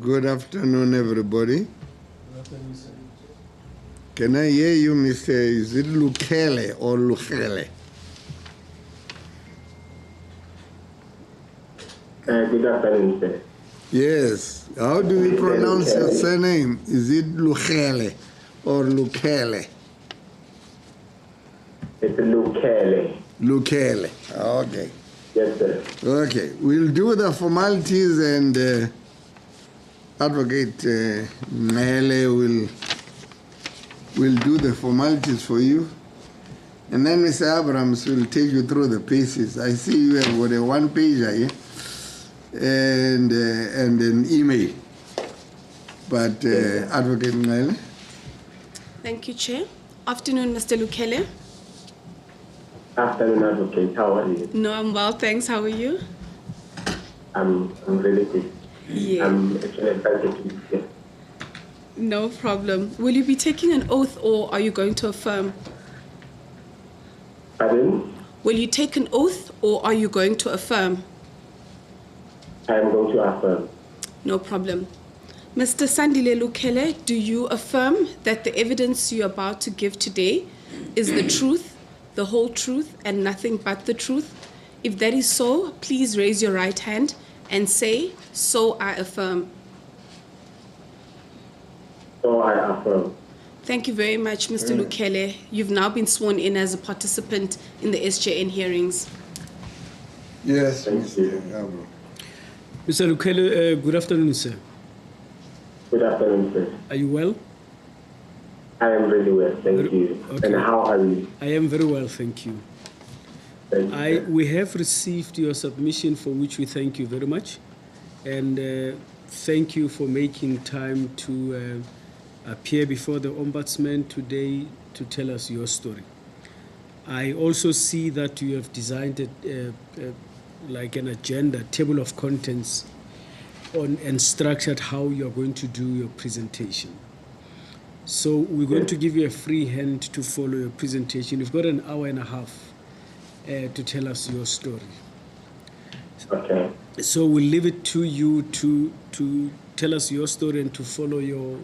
Good afternoon, everybody. Good afternoon, sir. Can I hear you, Mr. Is it Lukhele or Lukhele? Good afternoon, sir. Yes. How do we pronounce your surname? Is it Lukhele or Lukhele? It's Lukhele. Lukhele. Okay. Yes, sir. Okay. We'll do the formalities and Advocate Lukhele will do the formalities for you. And then Mr. Abrams will take you through the pages. I see you have got a one-pager here and an email. But Advocate Lukhele. Thank you, Chair. Afternoon, Mr. Lukhele. Afternoon, Advocate. How are you? No, I'm well, thanks. How are you? I'm really good. Yeah. I'm actually excited to be here. No problem. Will you be taking an oath or are you going to affirm? Pardon? Will you take an oath or are you going to affirm? I am going to affirm. No problem. Mr. Sandile Lukhele, do you affirm that the evidence you're about to give today is the truth, the whole truth, and nothing but the truth? If that is so, please raise your right hand and say, "So I affirm." So I affirm. Thank you very much, Mr. Lukhele. You've now been sworn in as a participant in the SJN hearings. Yes, Thank Mr. you. Abrams. Mr. Lukhele, good afternoon, sir. Good afternoon, sir. Are you well? I am really well, thank you. Okay. And how are you? I am very well, thank you. Thank you, sir. We have received your submission, for which we thank you very much. And thank you for making time to appear before the Ombudsman today to tell us your story. I also see that you have designed like an agenda, table of contents, and structured how you're going to do your presentation. So we're going to give you a free hand to follow your presentation. You've got an hour and a half to tell us your story. Okay. So we'll leave it to you to tell us your story and to follow your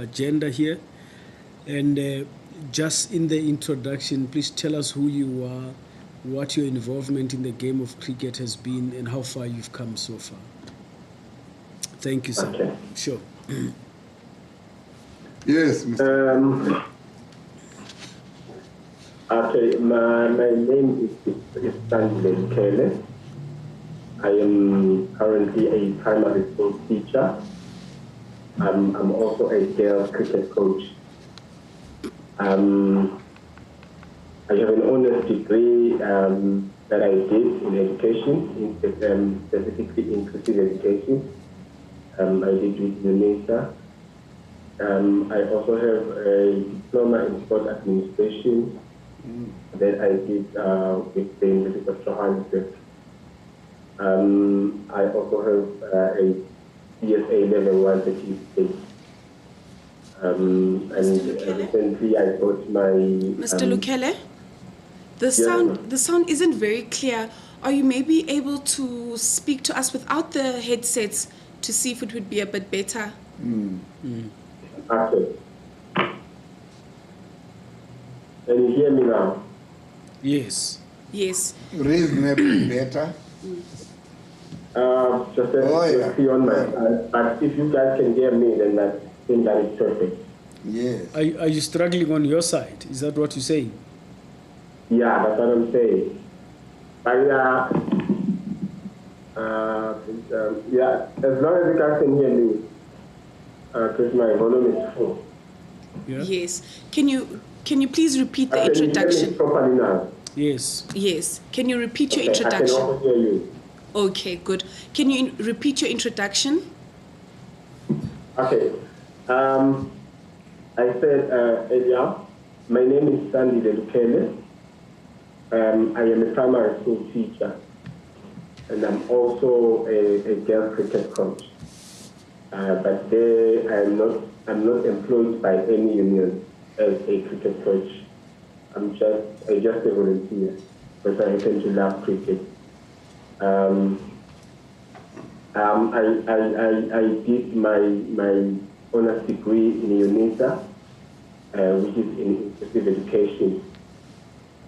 agenda here. And just in the introduction, please tell us who you are, what your involvement in the game of cricket has been, and how far you've come so far. Thank you, sir. Okay. Sure. Yes, Mr. Okay, my name is Sandile Lukhele. I am currently a primary school teacher. I'm also a girls cricket coach. I have an honors degree that I did in education, specifically inclusive education. I did with UNISA. I also have a diploma in sport administration that I did with the University of Johannesburg. I also have a CSA level 1 certificate. And recently I got my... Mr. Lukhele, the sound isn't very clear. Are you maybe able to speak to us without the headsets to see if it would be a bit better? Okay. Can you hear me now? Yes. Yes. Reasonably better. Just see on my side. But if you guys can hear me, then I think that is perfect. Yes. Are you struggling on your side? Is that what you're saying? Yeah, that's what I'm saying. But yeah, as long as you guys can hear me, because my volume is full. Yeah? Yes. Can you please repeat the Can you hear me introduction? properly now? Yes. Yes. Can you repeat your Okay, I can introduction? also hear you. Okay, good. Can you repeat your introduction? Okay. I said earlier, my name is Sandile Lukhele. I am a primary school teacher, and I'm also a girls cricket coach. But there, I'm not employed by any union as a cricket coach. I'm just a volunteer because I happen to love cricket. I did my honors degree in UNISA, which is in inclusive education.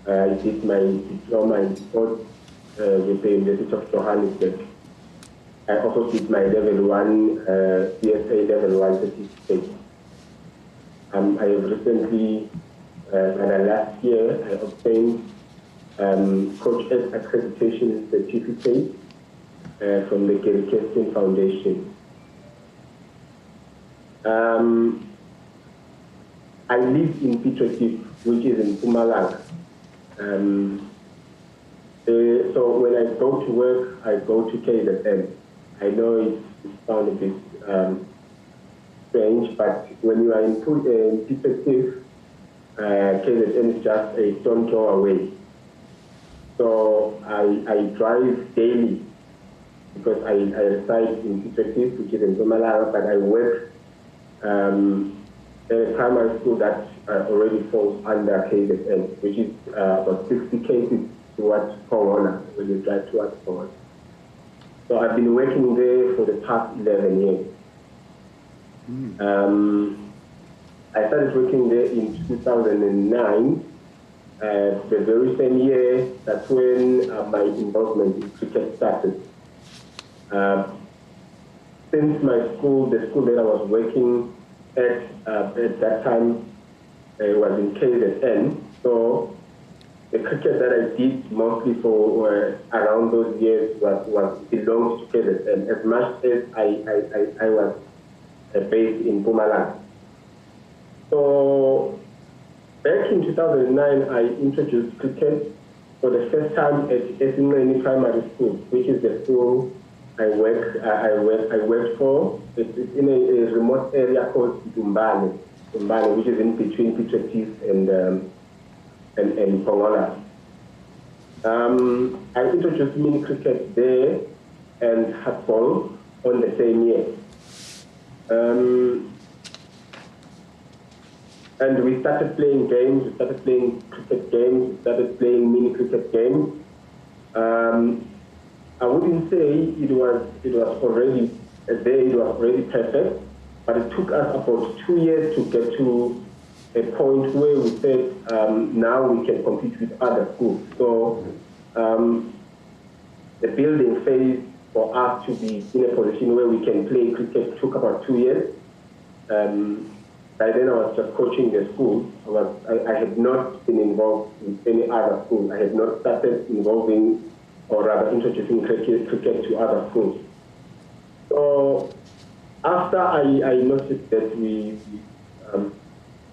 I did my diploma in sports with the University of Johannesburg. I also did my level 1, CSA level 1 certificate. I have recently, last year, I obtained Coach S accreditation certificate from the Gary Keston Foundation. I live in Pietretif, which is in Mpumalanga. So when I go to work, I go to KZN. I know it sounds a bit strange, but when you are in Pietretif, KZN is just a stone throw away. So I drive daily because I reside in Pietretif, which is in Mpumalanga, but I work a primary school that already falls under KZN, which is about 60 cases towards Corona, when you drive towards Corona. So I've been working there for the past 11 years. I started working there in 2009. The very same year, that's when my involvement in cricket started. Since my school, the school that I was working at that time was in KZN, so the cricket that I did mostly for around those years was belonged to KZN, as much as I was based in Mpumalanga. So back in 2009, I introduced cricket for the first time at Sandile Primary School, which is the school I worked for. It's in a remote area called Dumbane, which is in between Pietretif and Pongola. I introduced mini cricket there and handball on the same year. And we started playing games, we started playing cricket games, we started playing mini cricket games. I wouldn't say it was already there, it was already perfect, but it took us about 2 years to get to a point where we said, now we can compete with other schools. So the building phase for us to be in a position where we can play cricket took about 2 years. By then I was just coaching the school. I had not been involved with any other school. I had not started involving or rather introducing cricket to other schools. So after I noticed that we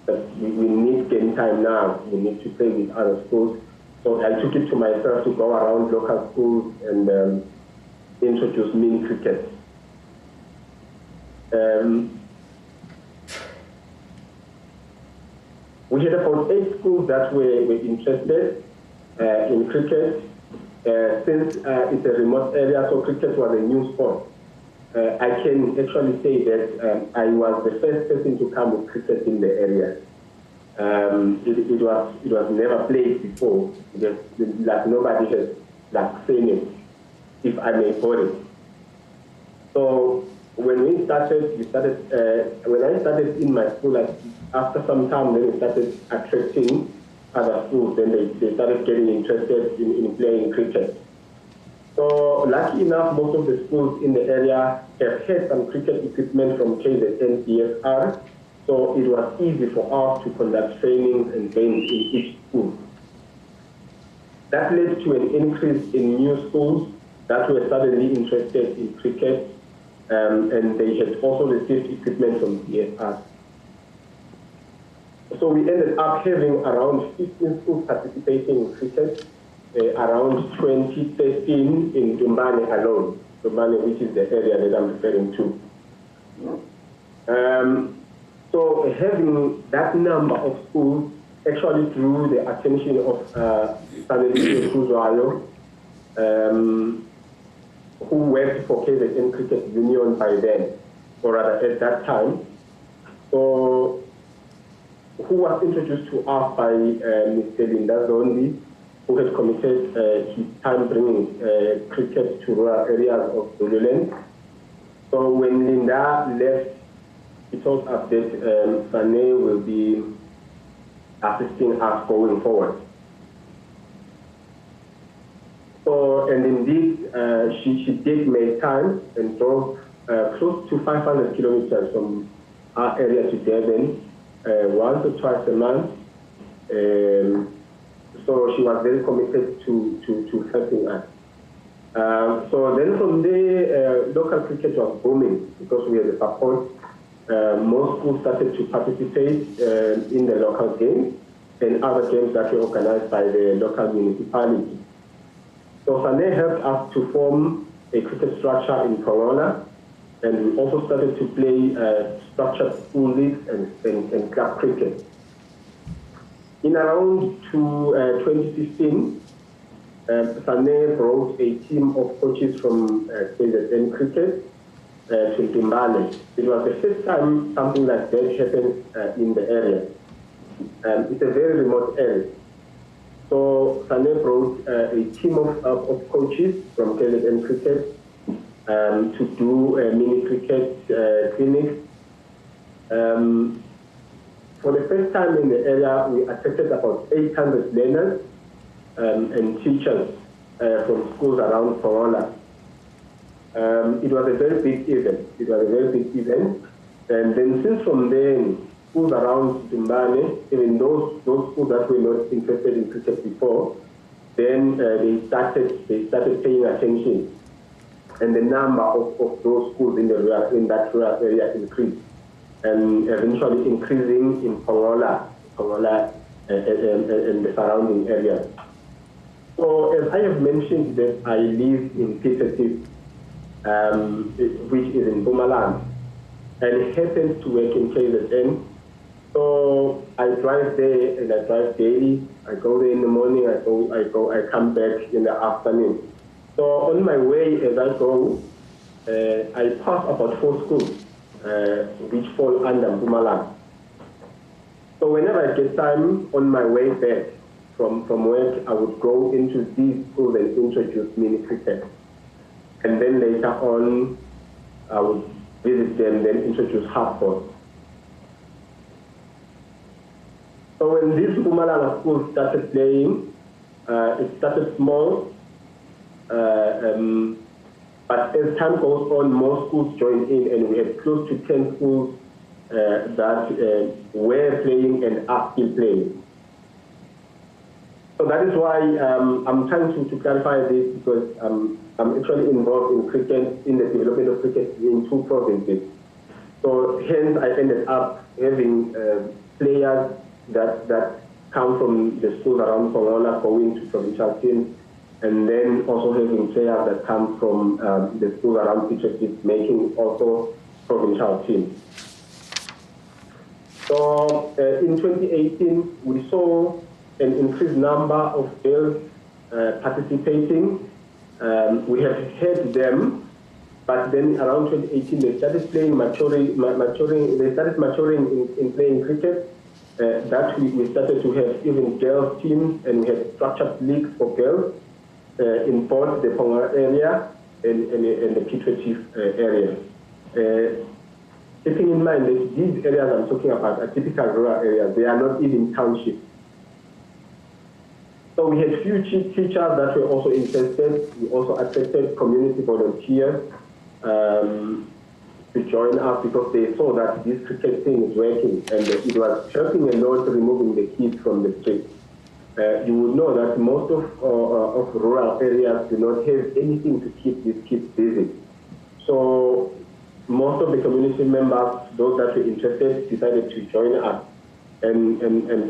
need game time now, we need to play with other schools. So I took it to myself to go around local schools and introduce mini cricket. We had about 8 schools that were interested in cricket. Since it's a remote area, so cricket was a new sport. I can actually say that I was the first person to come with cricket in the area. It was never played before. Like nobody has seen it, if I may put it. So when we started, when I started in my school, after some time, then we started attracting other schools, then they started getting interested in playing cricket. So lucky enough, most of the schools in the area have had some cricket equipment from KZN CSR, so it was easy for us to conduct trainings and games in each school. That led to an increase in new schools that were suddenly interested in cricket, and they had also received equipment from CSR. So we ended up having around 15 schools participating in cricket, around 2013 in Dumbane alone, Dumbane, which is the area that I'm referring to. So having that number of schools actually drew the attention of Sandile who worked for KZN Cricket Union by then, or rather at that time. So who was introduced to us by Mr. Linda Zondi, who had committed his time bringing cricket to rural areas of Zululand. So when Linda left, he told us that Sandile will be assisting us going forward. So, and indeed, she did make time and drove close to 500 kilometers from our area to Durban, once or twice a month. So she was very committed to helping us. So then from there, local cricket was booming because we had the support. Most schools started to participate in the local games and other games that were organized by the local municipality. So Sandile helped us to form a cricket structure in Pongola, and we also started to play structured school leagues and club cricket. In around 2015, Sandile brought a team of coaches from SJN cricket to Zimbabwe. It was the first time something like that happened in the area. It's a very remote area. So Sandile brought a team of coaches from SJN cricket to do mini cricket clinics. For the first time in the area, we attracted about 800 learners and teachers from schools around Pongola. It was a very big event. And then since from then, schools around Zimbabwe, even those schools that were not interested in cricket before, then they started paying attention. And the number of those schools in that rural area increased, and eventually increasing in Pongola and the surrounding areas. So as I have mentioned that I live in Pieterse, which is in Mpumalanga, and it happens to work in KZN. So I drive there and I drive daily. I go there in the morning, I come back in the afternoon. So on my way as I go, I pass about 4 schools which fall under Mpumalanga. So whenever I get time on my way back from work, I would go into these schools and introduce mini cricket. And then later on, I would visit them, then introduce hardball. So when these Mpumalanga schools started playing, it started small, but as time goes on, more schools joined in, and we had close to 10 schools that were playing and are still playing. So that is why I'm trying to clarify this, because I'm actually involved in cricket, in the development of cricket in 2 provinces. So hence I ended up having players that come from the schools around Pongola going to provincial teams, and then also having players that come from the schools around Pieterse making also provincial teams. So in 2018, we saw an increased number of girls participating. We have had them, but then around 2018 they started playing, they started maturing in playing cricket. That we started to have even girls teams, and we had structured leagues for girls in both the Pongola area and the Pieterse area. Keeping in mind that these areas I'm talking about are typical rural areas, they are not even townships. So we had few teachers that were also interested. We also attracted community volunteers to join us because they saw that this cricket thing is working, and it was helping a lot removing the kids from the street. You would know that most of rural areas do not have anything to keep these kids busy. So most of the community members, those that were interested, decided to join us. And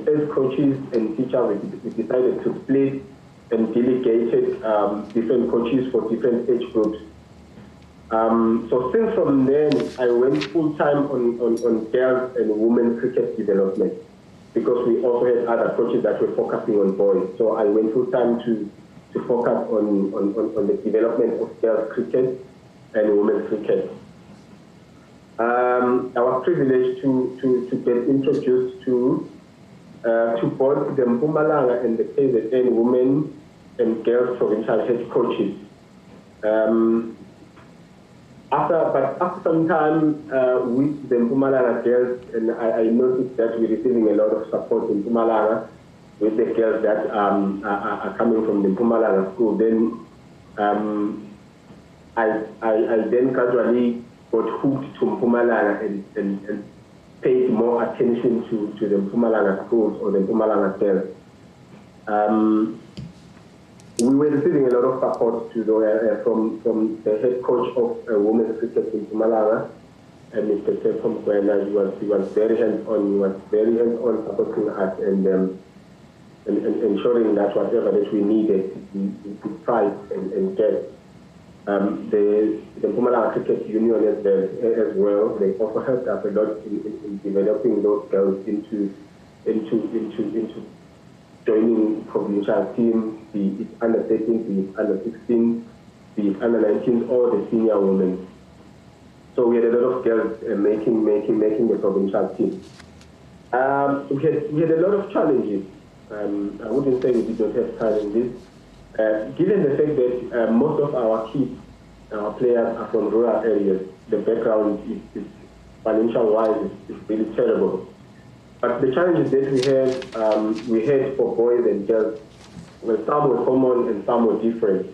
as coaches and teachers, we decided to split and delegated different coaches for different age groups. So since from then, I went full-time on girls and women cricket development, because we also had other coaches that were focusing on boys. So I went full-time to focus on the development of girls cricket and women's cricket. I was privileged to get introduced to both the Mpumalanga and the KZN women and girls provincial head coaches. after some time with the Mpumalanga girls, and I noticed that we're receiving a lot of support in Mpumalanga with the girls that are coming from the Mpumalanga school. Then I then gradually got hooked to Mpumalanga and paid more attention to the Mpumalanga schools or the Mpumalanga girls. We were receiving a lot of support from the head coach of women's cricket in Mpumalanga, Mr. Tefom Kwena. He was very hands-on. He was very hands-on supporting us and ensuring that whatever that we needed, we could try and get. The Mpumalanga Cricket Union as well, they also helped us a lot in developing those girls into joining provincial teams, be it under 13, be it under 16, be it under 19, or the senior women. So we had a lot of girls making the provincial team. We had a lot of challenges. I wouldn't say we did not have challenges. Given the fact that most of our kids, our players are from rural areas, the background is financial-wise is really terrible. But the challenges that we had for boys and girls, well, some were common and some were different.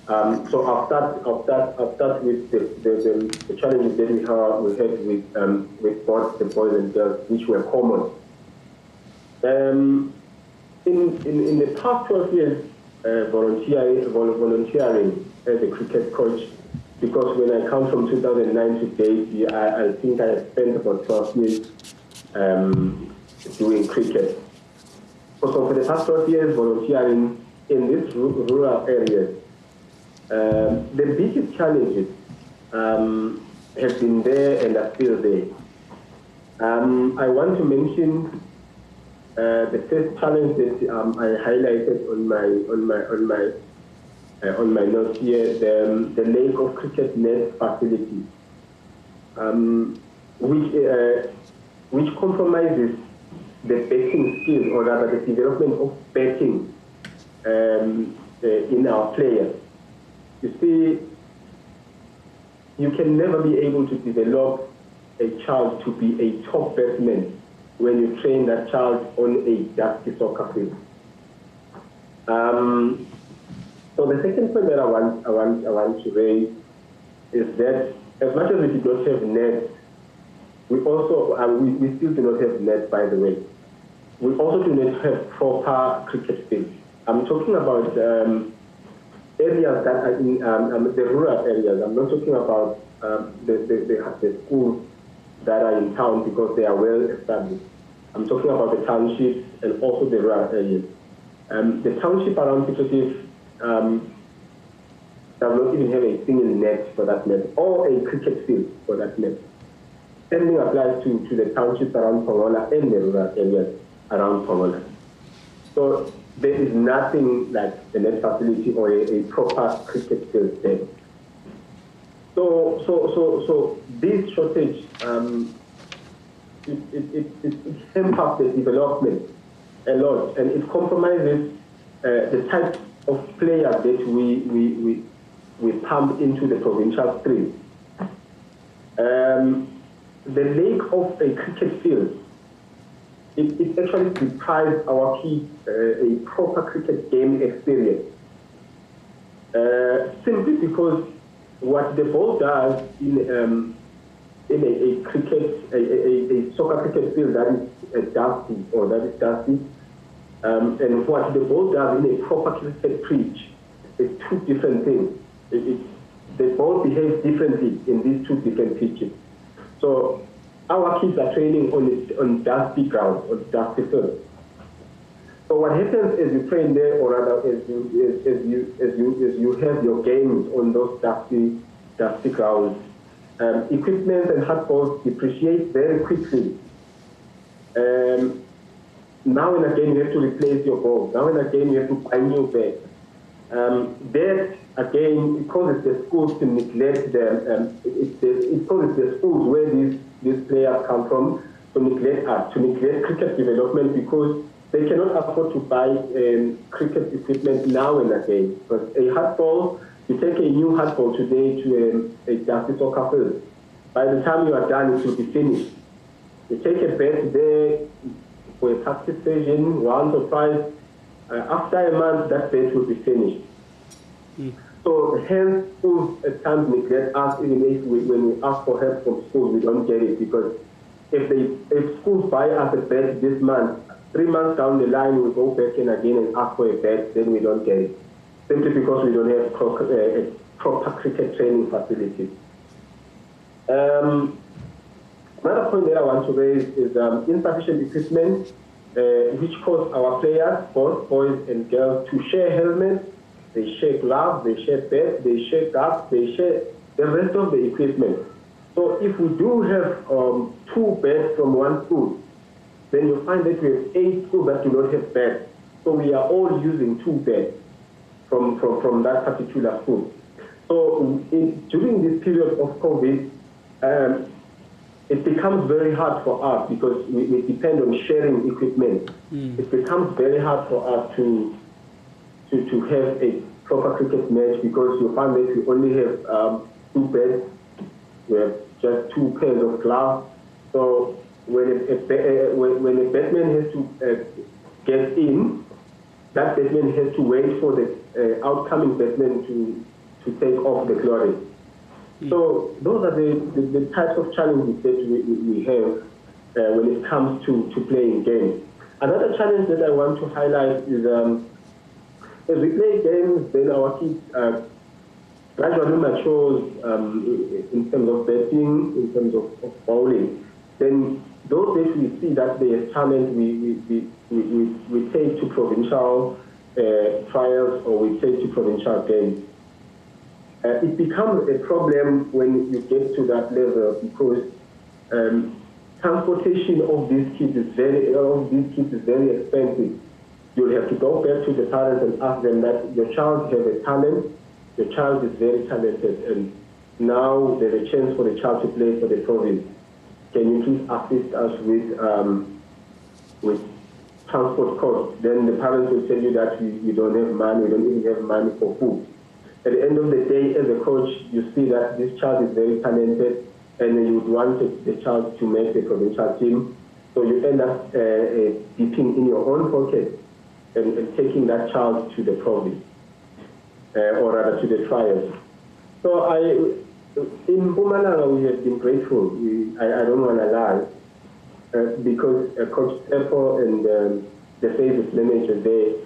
So I'll start with the challenges that we had with both the boys and girls, which were common. In the past 12 years, volunteering as a cricket coach, because when I come from 2009 to date, I think I spent about 12 years doing cricket. So for the past 12 years, volunteering in these rural areas, the biggest challenges have been there and are still there. I want to mention the first challenge that I highlighted on my notes here, the lack of cricket net facilities, which compromises the batting skills, or rather the development of batting in our players. You see, you can never be able to develop a child to be a top batsman when you train that child on a dusty soccer field. So the second point that I want to raise is that as much as we did not have nets, we also we still do not have nets, by the way. We also do not have proper cricket fields. I'm talking about areas that are in the rural areas. I'm not talking about the schools that are in town because they are well established. I'm talking about the townships and also the rural areas. The township around Pichotif does not even have a single net for that net, or a cricket field for that net. Same thing applies to the townships around Pongola and the rural areas around Pongola. So there is nothing like the net facility or a proper cricket field there. So this shortage, it hampers the development a lot, and it compromises the type of players that we pump into the provincial stream. The lack of a cricket field, it actually deprives our kids a proper cricket game experience. Simply because what the ball does in a soccer cricket field that is dusty, and what the ball does in a proper cricket pitch is two different things. The ball behaves differently in these two different pitches. So our kids are training on dusty ground, on dusty field. So what happens as you train there, or rather as you have your games on those dusty grounds, equipment and hard balls depreciate very quickly. Now and again you have to replace your ball. Now and again you have to buy new bats. That again, it causes the schools to neglect them. It causes the schools where these players come from to neglect cricket development, because they cannot afford to buy cricket equipment now and again. Because a hard ball You take a new hardball today to a dusty soccer field. By the time you are done, it will be finished. You take a bet there for a practice session once or twice. After a month, that bet will be finished. So hence, schools at times neglect us, even if when we ask for help from schools, we don't get it, because if schools buy us a bet this month, 3 months down the line, we go back in again and ask for a bet, then we don't get it, simply because we don't have proper cricket training facilities. Another point that I want to raise is insufficient equipment, which cause our players, both boys and girls, to share helmets, they share gloves, they share bats, they share guards, they share the rest of the equipment. So if we do have 2 bats from one school, then you find that we have 8 schools that do not have bats. So we are all using 2 bats from that particular school. So during this period of COVID, it becomes very hard for us because we depend on sharing equipment. It becomes very hard for us to have a proper cricket match because you find that we only have 2 bats, we have just 2 pairs of gloves. So when a batsman has to get in, that batsman has to wait for the outcoming batsman to take off the glory. So those are the types of challenges that we have when it comes to playing games. Another challenge that I want to highlight is as we play games, then our kids gradually matures in terms of batting, in terms of bowling. Then those that we see that they have talent, we take to provincial trials or we take to provincial games. It becomes a problem when you get to that level because transportation of these kids is very expensive. You'll have to go back to the parents and ask them that your child has a talent, your child is very talented, and now there's a chance for the child to play for the province. Can you please assist us with transport costs? Then the parents will tell you that you don't have money, we don't even have money for food. At the end of the day, as a coach, you see that this child is very talented and you would want the child to make the provincial team. So you end up dipping in your own pocket and taking that child to the province, or rather to the trials. So in Mpumalanga, we have been grateful. I don't want to lie, because Coach Epo and the service manager there,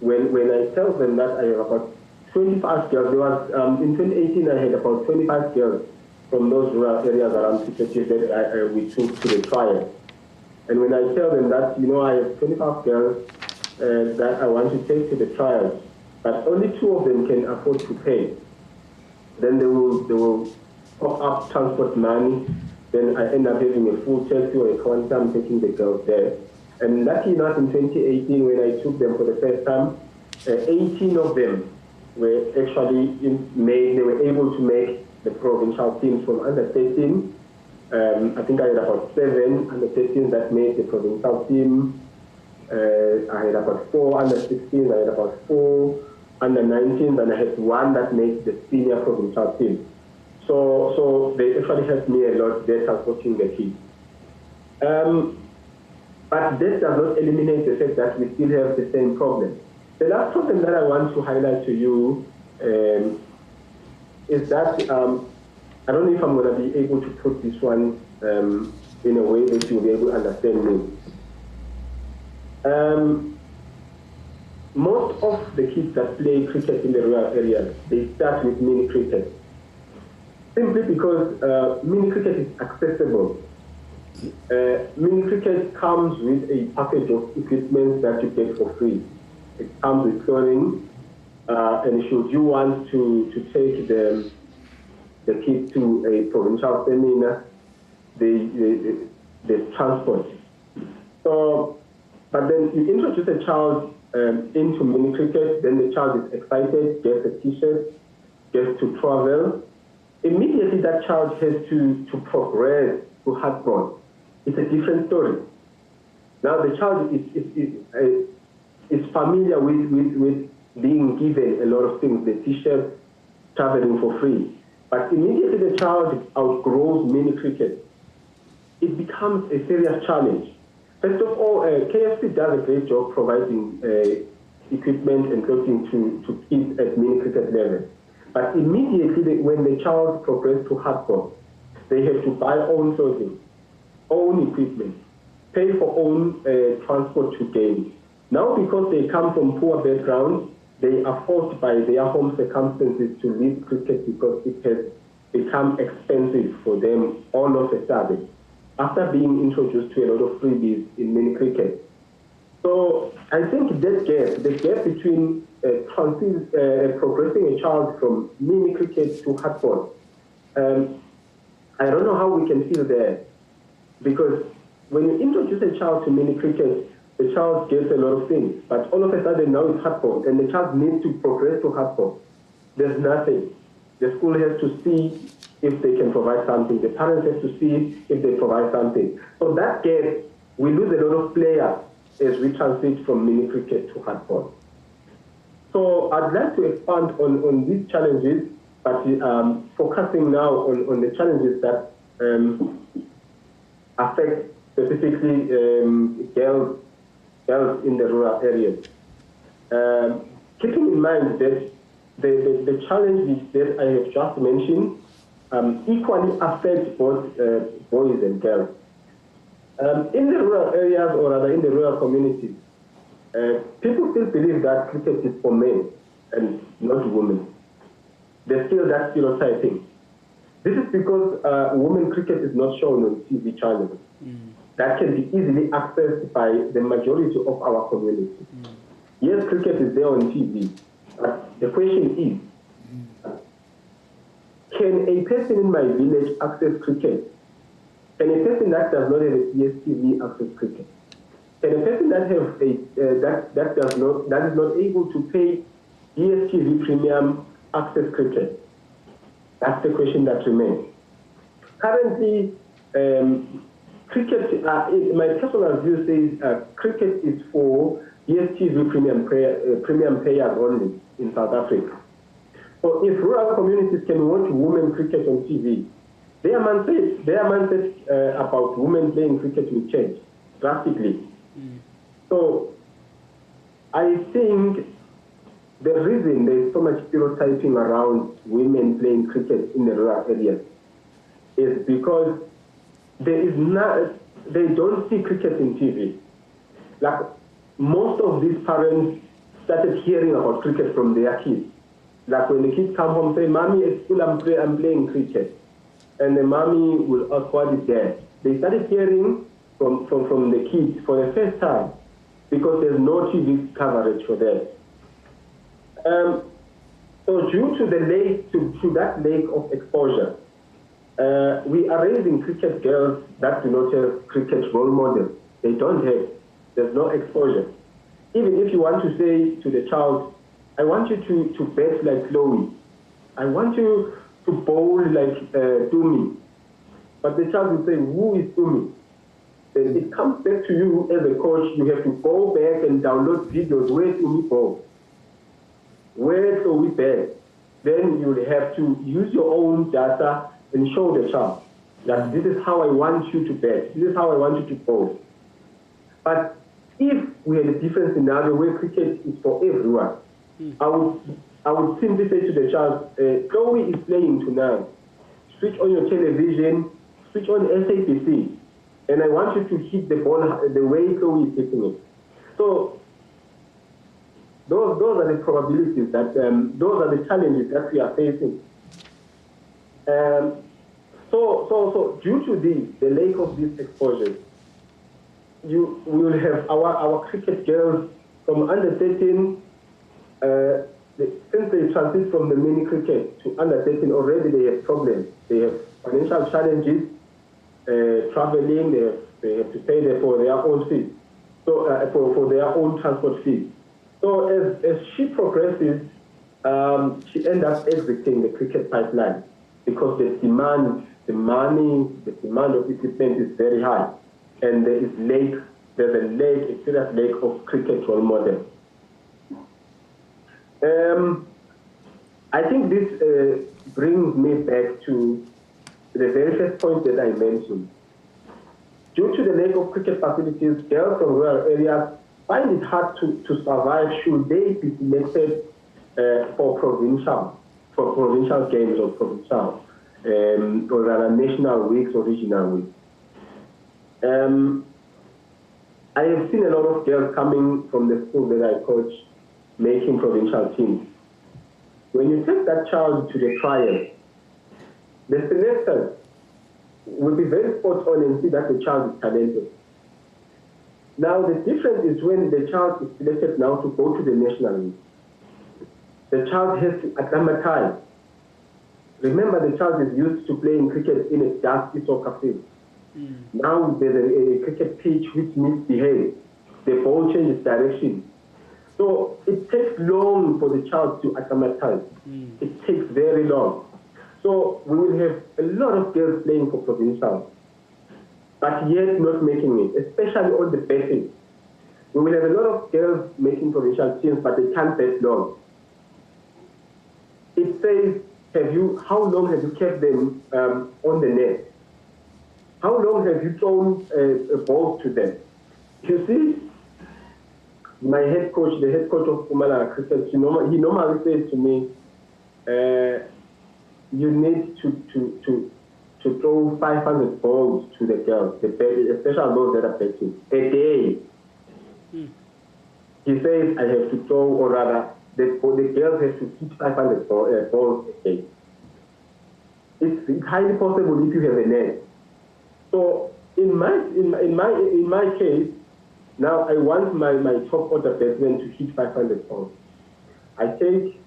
when I tell them that I have about 25 girls, there was, in 2018 I had about 25 girls from those rural areas around Siketi that we took to the trial. And when I tell them that, I have 25 girls that I want to take to the trials, but only 2 of them can afford to pay, then they will top up transport money. Then I end up having a full taxi or a quantum taking the girls there. And lucky enough, in 2018, when I took them for the first time, 18 of them were actually they were able to make the provincial teams from under 13. I think I had about 7 under 13 that made the provincial team. I had about 4 under 16, I had about 4 under 19, and I had 1 that made the senior provincial team. So they actually helped me a lot there transporting the kids. But that does not eliminate the fact that we still have the same problem. The last problem that I want to highlight to you is that, I don't know if I'm going to be able to put this one in a way that you'll be able to understand me. Most of the kids that play cricket in the rural areas, they start with mini cricket. Simply because mini cricket is accessible. Mini cricket comes with a package of equipment that you get for free. It comes with clothing, and should you want to take the kids to a provincial seminar, the transport. So, but then you introduce a child into mini cricket, then the child is excited, gets a t-shirt, gets to travel. Immediately that child has to progress to hardball. It's a different story. Now the child is familiar with being given a lot of things, the t-shirt, traveling for free. But immediately the child outgrows mini cricket, it becomes a serious challenge. First of all, KFC does a great job providing equipment and clothing to kids at mini cricket level. But immediately when the child progresses to hardball, they have to buy own clothing, own equipment, pay for own transport to games. Now, because they come from poor backgrounds, they are forced by their home circumstances to leave cricket because it has become expensive for them all of a sudden, after being introduced to a lot of freebies in mini cricket. So I think that gap, the gap between progressing a child from mini cricket to hardball, I don't know how we can feel there, because when you introduce a child to mini cricket, the child gets a lot of things, but all of a sudden now it's hardball, and the child needs to progress to hardball. There's nothing. The school has to see if they can provide something. The parents have to see if they provide something. So that gap, we lose a lot of players as we transit from mini cricket to hardball. So I'd like to expand on these challenges, but focusing now on the challenges that affect specifically girls in the rural areas. Keeping in mind that the challenges that I have just mentioned equally affect both boys and girls. In the rural areas, or rather in the rural communities, people still believe that cricket is for men and not women. There's still that stereotyping. This is because women cricket is not shown on TV channels. That can be easily accessed by the majority of our community. Yes, cricket is there on TV, but the question is, can a person in my village access cricket? Can a person that does not have a DSTV access cricket? Can a person that have that is not able to pay DSTV premium access cricket? That's the question that remains. Currently, cricket, my personal view says cricket is for DSTV premium payers only in South Africa. So if rural communities can watch women cricket on TV, their mindset about women playing cricket will change drastically. So I think the reason there's so much stereotyping around women playing cricket in the rural areas is because they don't see cricket in TV. Like most of these parents started hearing about cricket from their kids. Like when the kids come home, say, "Mommy, at school I'm playing cricket," and the mommy will ask, "What is that?" They started hearing from the kids for the first time because there's no TV coverage for that. So due to that lack of exposure, we are raising cricket girls that do not have cricket role models. They don't have. There's no exposure. Even if you want to say to the child, "I want you to bat like Chloe. I want you to bowl like Dumi." But the child will say, "Who is Dumi?" Then it comes back to you as a coach. You have to go back and download videos. Where Dumi bowl? Where Chloe bat? Then you will have to use your own data and show the child that this is how I want you to bat. This is how I want you to bowl. But if we had a different scenario where cricket is for everyone, I would simply say to the child, "Chloe is playing tonight. Switch on your television, switch on SABC, and I want you to hit the ball the way Chloe is hitting it." So those are the probabilities that those are the challenges that we are facing. So due to the lack of these exposures, we will have our cricket girls from under 13. Since they transit from the mini cricket to under 13, already they have problems. They have financial challenges, traveling. They have to pay for their own fees, so for their own transport fees. So as she progresses, she ends up exiting the cricket pipeline because the demand of equipment is very high, and there's a serious lack of cricket role models. I think this brings me back to the very first point that I mentioned. Due to the lack of cricket facilities, girls from rural areas find it hard to survive should they be selected for provincial games or provincial or rather national weeks or regional weeks. I have seen a lot of girls coming from the school that I coach making provincial teams. When you take that child to the trial, the selectors will be very spot on and see that the child is talented. Now the difference is when the child is selected now to go to the national league. The child has to acclimatize. Remember, the child is used to playing cricket in a dusty soccer field. Now there's a cricket pitch which misbehaves. The ball changes direction. So it takes long for the child to acclimatize. It takes very long. So we will have a lot of girls playing for provincial, but yet not making it, especially on the batting. We will have a lot of girls making provincial teams, but they can't bat long. It says, how long have you kept them on the net? How long have you thrown a ball to them? You see, my head coach, the head coach of Umala Cricket, he normally says to me, you need to throw 500 balls to the girls, especially those that are batting, a day. He says I have to throw, or rather, the girls have to hit 500 balls a day. It's highly possible if you have a net. So in my case, now I want my top order batsmen to hit 500 balls. I take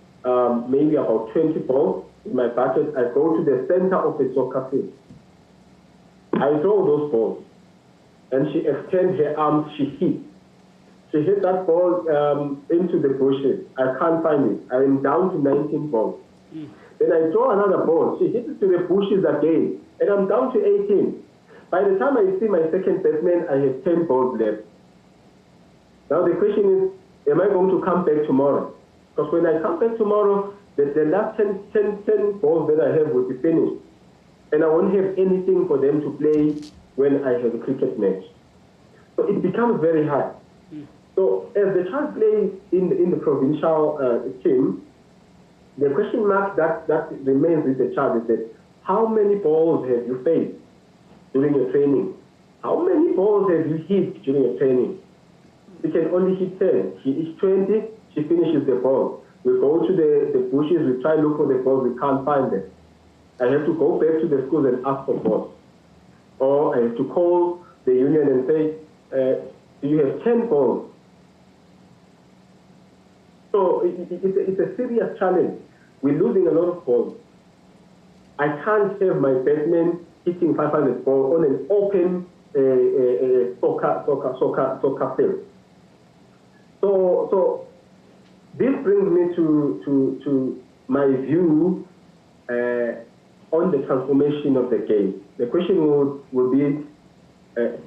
maybe about 20 balls in my budget. I go to the center of the soccer field. I throw those balls, and she extends her arms. She hits. She hit that ball into the bushes. I can't find it. I am down to 19 balls. Then I throw another ball. She hits it to the bushes again, and I'm down to 18. By the time I see my second batsman, I have 10 balls left. Now the question is, am I going to come back tomorrow? Because when I come back tomorrow, the last 10 balls that I have will be finished. And I won't have anything for them to play when I have a cricket match. So it becomes very hard. So as the child plays in the provincial team, the question mark that remains with the child is that how many balls have you faced during your training? How many balls have you hit during your training? She can only hit 10. She is 20, she finishes the ball. We go to the bushes, we try to look for the balls, we can't find them. I have to go back to the school and ask for balls. Or I have to call the union and say, do you have 10 balls? So it's a serious challenge. We're losing a lot of balls. I can't have my batsmen hitting 500 balls on an open soccer field. So this brings me to my view on the transformation of the game. The question would be,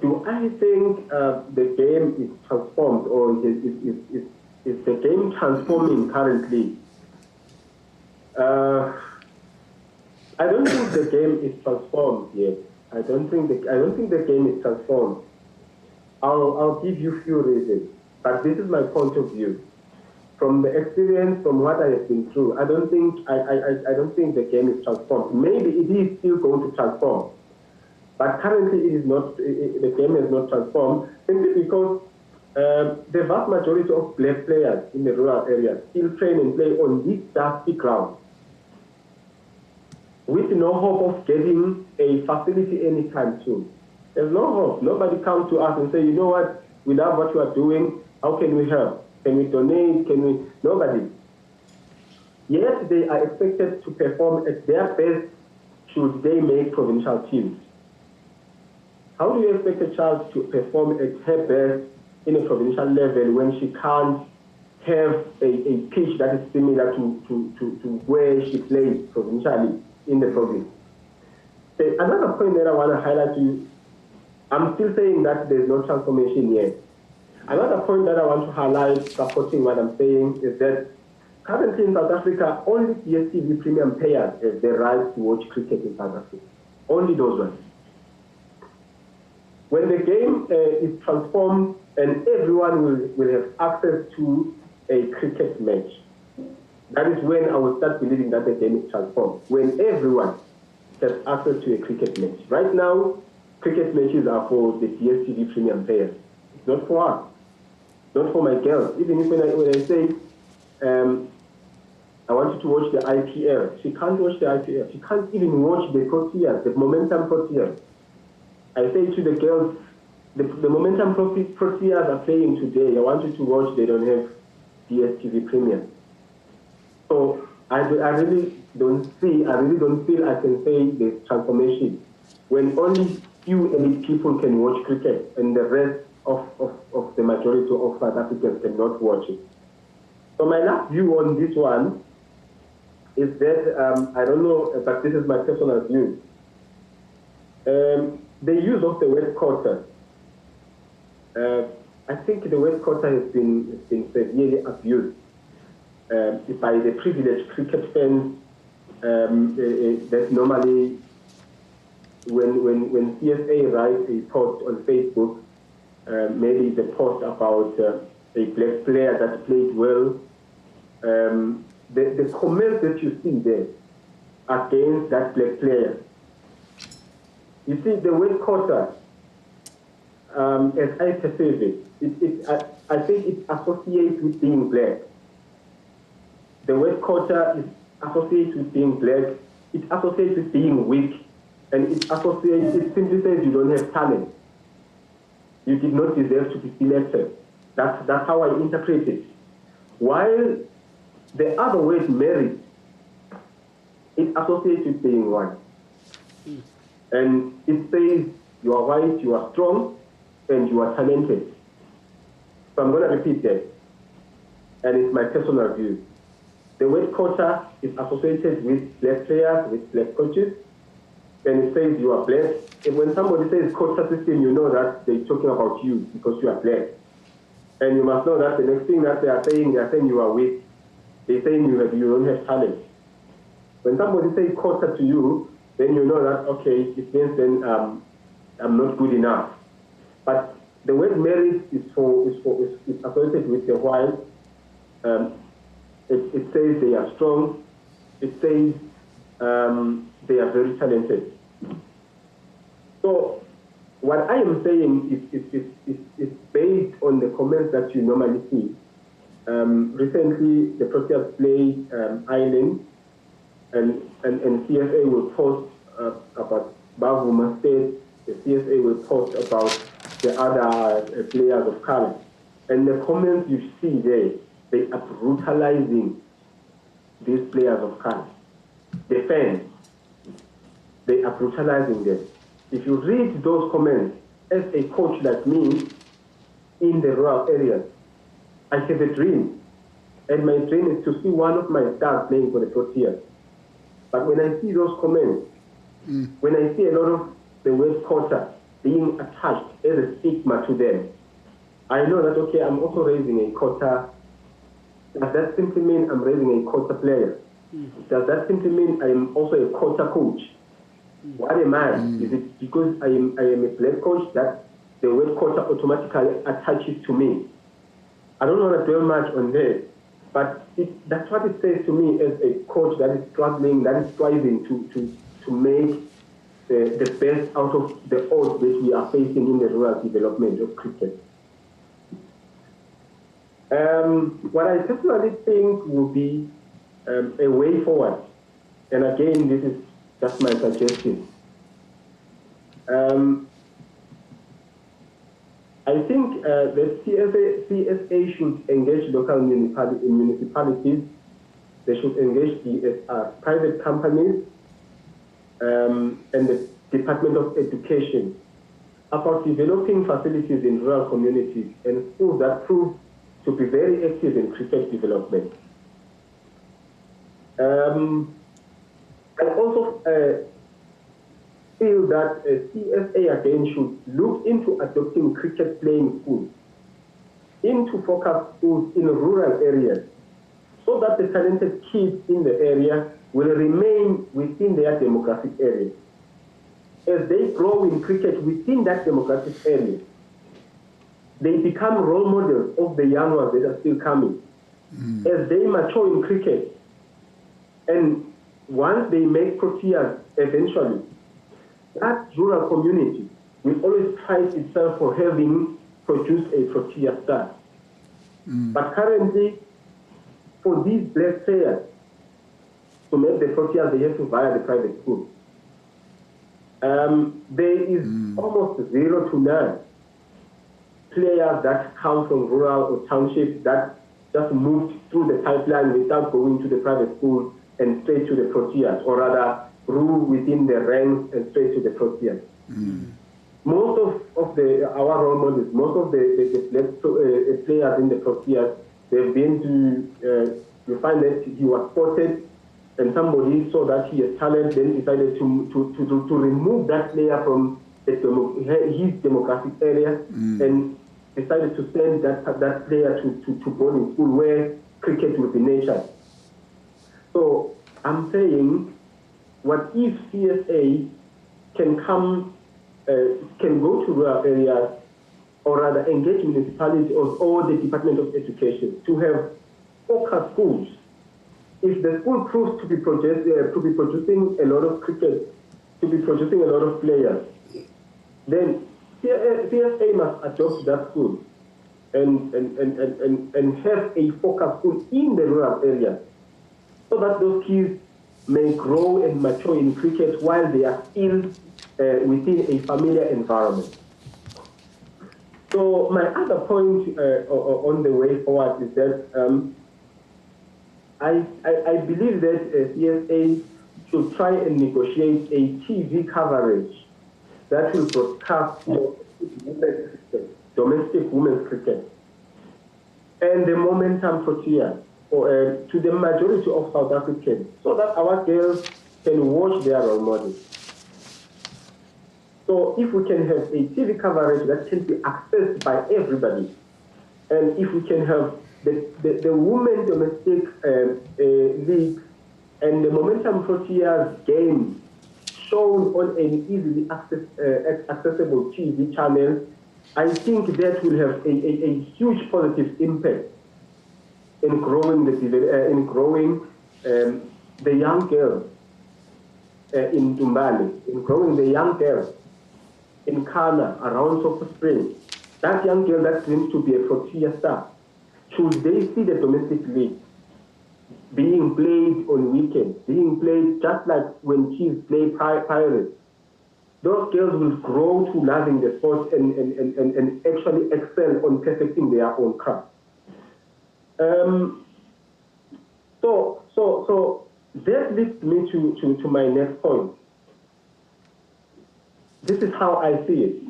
do I think the game is transformed, or is the game transforming currently? I don't think the game is transformed yet. I don't think the game is transformed. I'll give you a few reasons, but this is my point of view. From the experience, from what I have been through, I don't think the game is transformed. Maybe it is still going to transform, but currently it is not. The game is not transformed simply because the vast majority of black players in the rural areas still train and play on this dusty ground, with no hope of getting a facility anytime soon. There's no hope. Nobody comes to us and say, you know what, we love what you are doing. How can we help? Can we donate? Can we? Nobody. Yet they are expected to perform at their best should they make provincial teams. How do you expect a child to perform at her best in a provincial level when she can't have a pitch that is similar to where she plays provincially in the province? Another point that I want to highlight to you, I'm still saying that there's no transformation yet. Another point that I want to highlight, supporting what I'm saying, is that Currently in South Africa, only DSTV premium payers have the right to watch cricket in South Africa. Only those ones. When the game is transformed and everyone will have access to a cricket match, that is when I will start believing that the game is transformed. When everyone has access to a cricket match. Right now, cricket matches are for the DSTV premium players. It's not for us. Not for my girls. Even if when I say, I want you to watch the IPL, she can't watch the IPL. She can't even watch the Proteas, the Momentum Proteas. I say to the girls, the Momentum Proteas are playing today. I want you to watch. They don't have DSTV premium. So I really don't feel I can say there's transformation when only few elite people can watch cricket and the rest of the majority of South Africans cannot watch it. So my last view on this one is that, I don't know, but this is my personal view. The use of the word quota, I think the word quota has been severely abused by the privileged cricket fans that normally when CSA writes a post on Facebook, maybe it's a post about a black player that played well, the comments that you see there against that black player. You see, the word quota, as I perceive it, I think it associates with being black. The word quota is associated with being black. It associates with being weak. And it simply says you don't have talent. You did not deserve to be selected. That's how I interpret it. While the other word merit, it associates with being white. And it says you are white, you are strong, and you are talented. So I'm going to repeat that. And it's my personal view. The word quota is associated with black players, with black coaches, and it says you are black. And when somebody says quota system, you know that they're talking about you because you are black. And you must know that the next thing that they are saying you are weak. They're saying you don't have talent. When somebody says quota to you, then you know that, okay, it means then I'm not good enough. But the word merit is associated with the white. It says they are strong. It says they are very talented. So what I am saying is based on the comments that you normally see. Recently, the Proteas played Ireland, and CSA will post about Bavuma State. The CSA will post about the other players of color. And the comments you see there, they are brutalizing these players of color. The fans, they are brutalizing them. If you read those comments, as a coach like me in the rural areas, I have a dream. And my dream is to see one of my stars playing for the Proteas. But when I see those comments, when I see a lot of the word quota being attached as a stigma to them, I know that, okay, I'm also raising a quota. Does that simply mean I'm raising a quota player? Does that simply mean I am also a quota coach? What am I? Is it because I am a black coach that the word quota automatically attaches to me? I don't want to dwell much on that, but that's what it says to me as a coach that is struggling, that is striving to make the best out of the odds that we are facing in the rural development of cricket. What I personally think will be a way forward, and again, this is just my suggestion. I think the CSA should engage local municipalities. They should engage the private companies and the Department of Education about developing facilities in rural communities and schools that prove to be very active in cricket development. I also feel that CSA again should look into adopting cricket playing schools, into focus schools in rural areas, so that the talented kids in the area will remain within their demographic area. As they grow in cricket within that demographic area, they become role models of the young ones that are still coming. As they mature in cricket, and once they make Proteas eventually, that rural community will always prize itself for having produced a Protea star. But currently, for these black players to make the Proteas, they have to via the private school. There is almost 0 to none players that come from rural or townships that just moved through the pipeline without going to the private school and straight to the Proteas, or rather grew within the ranks and straight to the Proteas. Most of our role models, most of the players in the Proteas, they've been to, you find that he was spotted and somebody saw that he has talent, then decided to remove that player from his demographic area and decided to send that player to boarding school where cricket will be nurtured. So I'm saying, what if CSA can go to rural areas, or rather engage municipalities or the Department of Education to have focus schools? If the school proves to be producing a lot of cricket, to be producing a lot of players, then CSA must adopt that school and have a focus school in the rural areas, so that those kids may grow and mature in cricket while they are still within a familiar environment. So my other point on the way forward is that I believe that CSA should try and negotiate a TV coverage that will broadcast domestic women's cricket and the momentum Protea to the majority of South Africans, so that our girls can watch their role models. So if we can have a TV coverage that can be accessed by everybody, and if we can have the women domestic league and the momentum Proteas game shown on an easily accessible TV channel, I think that will have a huge positive impact in growing the young girls in Dumbali, in growing the young girls in Kana, around Soccer Spring. That young girl that dreams to be a Protea star, should they see the domestic league being played on weekends, being played just like when Chiefs play Pirates, those girls will grow to loving the sport and actually excel on perfecting their own craft. So that leads me to my next point. This is how I see it.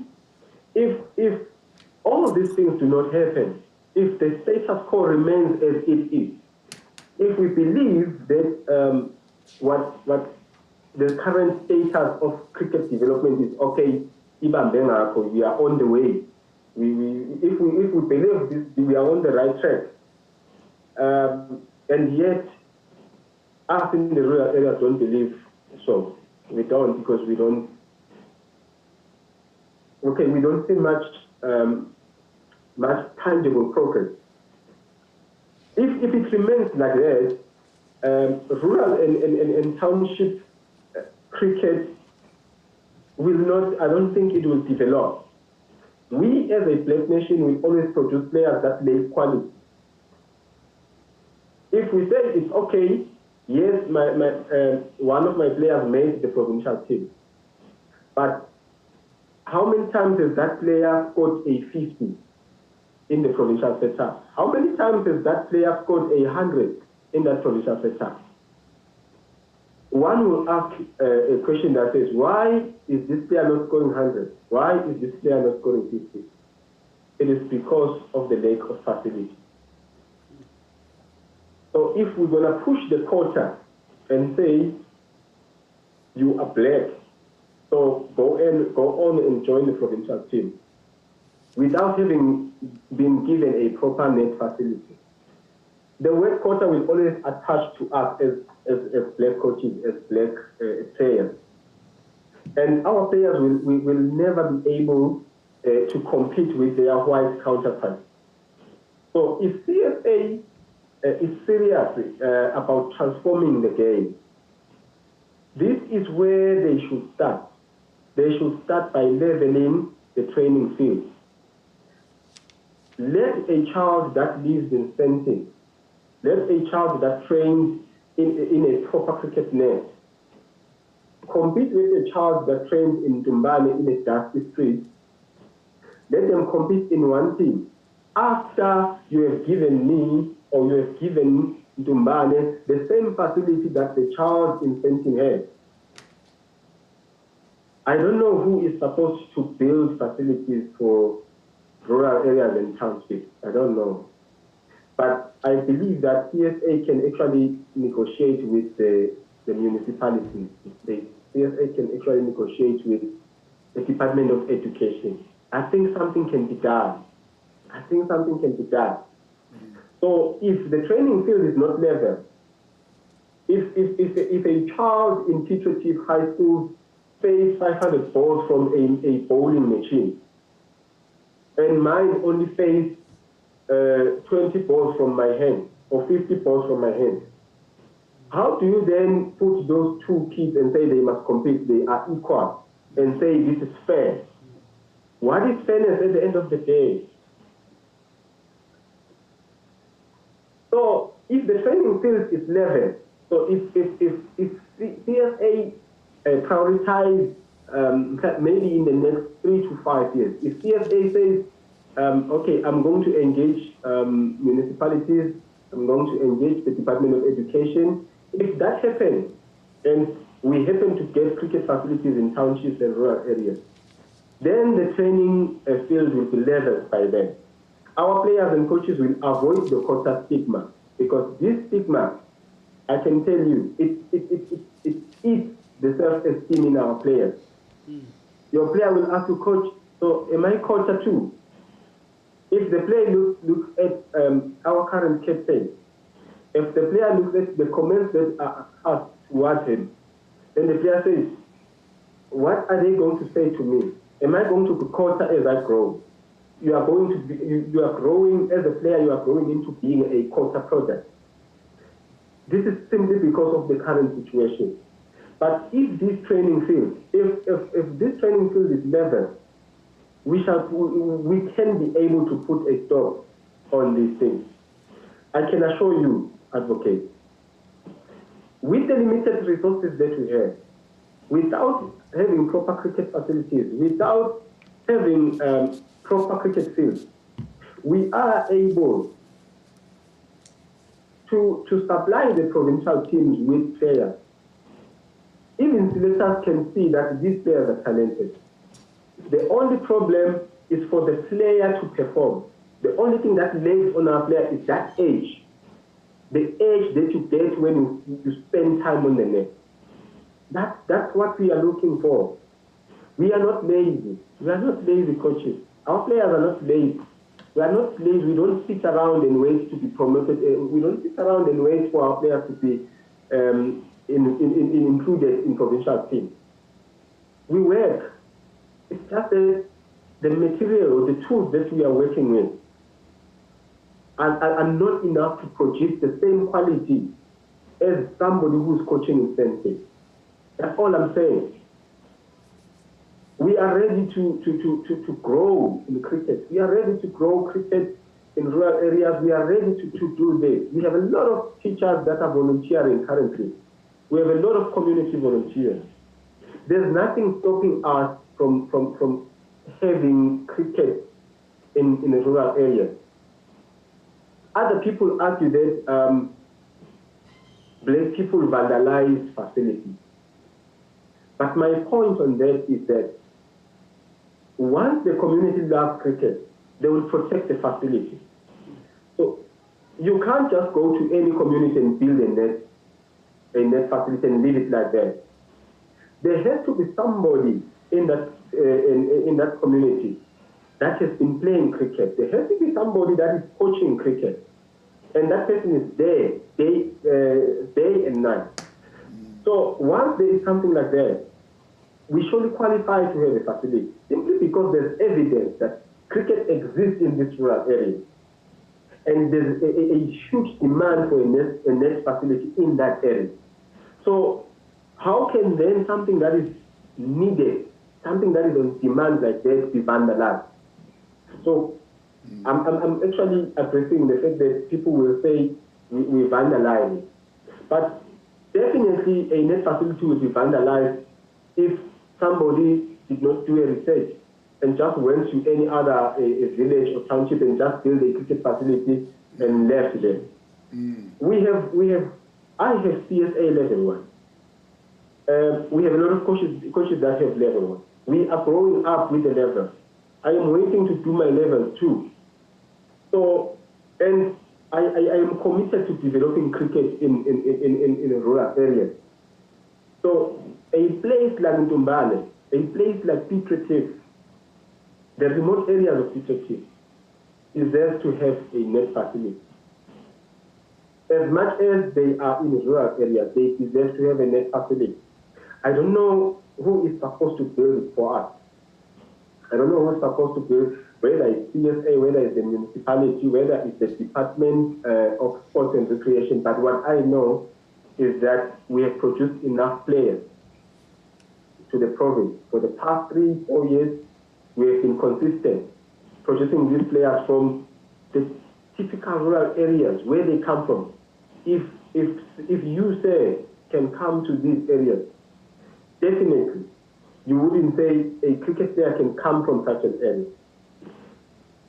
If all of these things do not happen, if the status quo remains as it is, if we believe that what the current status of cricket development is okay, we are on the way. If we believe this, we are on the right track. And yet, us in the rural areas don't believe so. We don't, because we don't see much tangible progress. If it remains like that, rural and township cricket will not, I don't think it will develop. We as a black nation will always produce players that lack quality. If we say it's okay, yes, one of my players made the provincial team, but how many times has that player scored a 50 in the provincial setup? How many times has that player scored 100 in that provincial setup? One will ask a question that says, why is this player not scoring 100? Why is this player not scoring 50? It is because of the lack of facility. So if we're going to push the quota and say, you are black, so go on and join the provincial team, without having been given a proper net facility, the word quota will always attach to us as black coaches, as black players. And our players will never be able to compete with their white counterparts. So if CSA is serious about transforming the game, this is where they should start. They should start by leveling the training field. Let a child that lives in Sandile, let a child that trains in a proper cricket net, compete with a child that trains in Dumbane in a dusty street. Let them compete in one team. After you have given me or you have given Dumbane the same facility that the child in Sandile has. I don't know who is supposed to build facilities for rural areas and townships. I don't know. But I believe that CSA can actually negotiate with the municipalities. The CSA can actually negotiate with the Department of Education. I think something can be done. So if the training field is not level, if a child in T20 high school pays 500 balls from a bowling machine, and mine only pays 20 balls from my hand or 50 balls from my hand, how do you then put those two kids and say they must compete, they are equal, and say this is fair? What is fairness at the end of the day? So if the training field is level, so if CSA prioritize maybe in the next 3 to 5 years, if CSA says, okay, I'm going to engage municipalities, I'm going to engage the Department of Education. If that happens, and we happen to get cricket facilities in townships and rural areas, then the training field will be leveled by then. Our players and coaches will avoid the quota stigma, because this stigma, I can tell you, it eats the self-esteem in our players. Your player will ask you, coach, so am I quota too? If the player looks at our current captain, if the player looks at the comments that are asked towards him, then the player says, what are they going to say to me? Am I going to be quota as I grow? You are going to be, you are growing as a player, you are growing into being a quota product. This is simply because of the current situation. But if this training field, if this training field is level, we can be able to put a stop on these things. I can assure you, Advocate, with the limited resources that we have, without having proper cricket facilities, without having proper cricket fields, we are able to supply the provincial teams with players. Even selectors can see that these players are talented. The only problem is for the player to perform. The only thing that lays on our player is that age. The age that you get when you spend time on the net. That's what we are looking for. We are not lazy. We are not lazy coaches. Our players are not lazy. We are not lazy. We don't sit around and wait to be promoted. We don't sit around and wait for our players to be included in provincial teams. We work. It's just the material or the tools that we are working with are not enough to produce the same quality as somebody who's coaching in Sandile. That's all I'm saying. We are ready to grow in cricket. We are ready to grow cricket in rural areas. We are ready to do this. We have a lot of teachers that are volunteering currently. We have a lot of community volunteers. There's nothing stopping us from having cricket in a rural area. Other people argue that black people vandalize facilities. But my point on that is that once the community loves cricket, they will protect the facility. So you can't just go to any community and build a net facility and leave it like that. There has to be somebody in that community that has been playing cricket. There has to be somebody that is coaching cricket. and that person is there day and night. So once there is something like that, we surely qualify to have a facility, simply because there's evidence that cricket exists in this rural area. And there's a huge demand for a net facility in that area. So how can then something that is needed, something that is on demand like that, be vandalized? So I'm actually addressing the fact that people will say we vandalize it. But definitely a net facility will be vandalized if somebody did not do a research and just went to any other a village or township and just built a cricket facility and left there. I have CSA level 1. We have a lot of coaches that have level 1. We are growing up with the level. I am waiting to do my level 2. So, and I am committed to developing cricket in a rural areas. So, a place like Ntumbane, a place like Piet, the remote areas of Piet, deserve to have a net facility. As much as they are in rural areas, they deserve to have a net facility. I don't know who is supposed to build it for us. I don't know who is supposed to build, whether it's CSA, whether it's the municipality, whether it's the Department of Sports and Recreation. But what I know is that we have produced enough players to the province. For the past 3-4 years, we have been consistent, producing these players from the typical rural areas where they come from. If you say can come to these areas, definitely you wouldn't say a cricket player can come from such an area.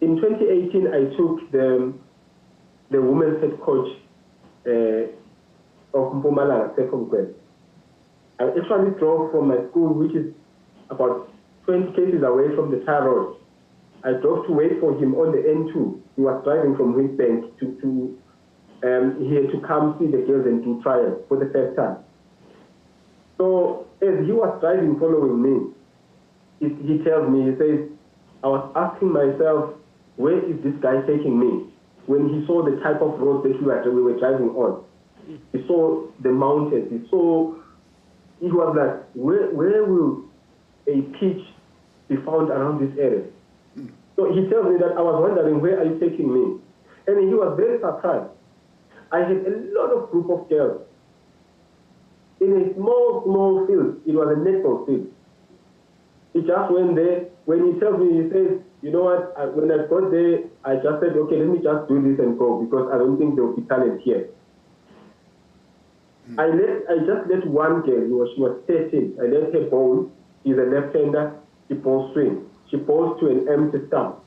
In 2018, I took the women's head coach of Mpumalanga second grade. I actually drove from my school, which is about 20 km away from the tar road. I drove to wait for him on the N2. He was driving from Windbank here to come see the girls and do trials for the first time. So as he was driving, following me, he tells me, he says, I was asking myself, where is this guy taking me? When he saw the type of road that we were driving on, he saw the mountains, he was like, where will a pitch be found around this area? So he tells me that I was wondering, where are you taking me? And he was very surprised. I had a lot of group of girls in a small field. It was a netball field. He just went there. When he tells me, he says, you know what, when I got there, I just said, okay, let me just do this and go, because I don't think there will be talent here. I just let one girl, she was 13. I let her bowl. She's a left-hander. She bowls swing. She bowls to an empty stump.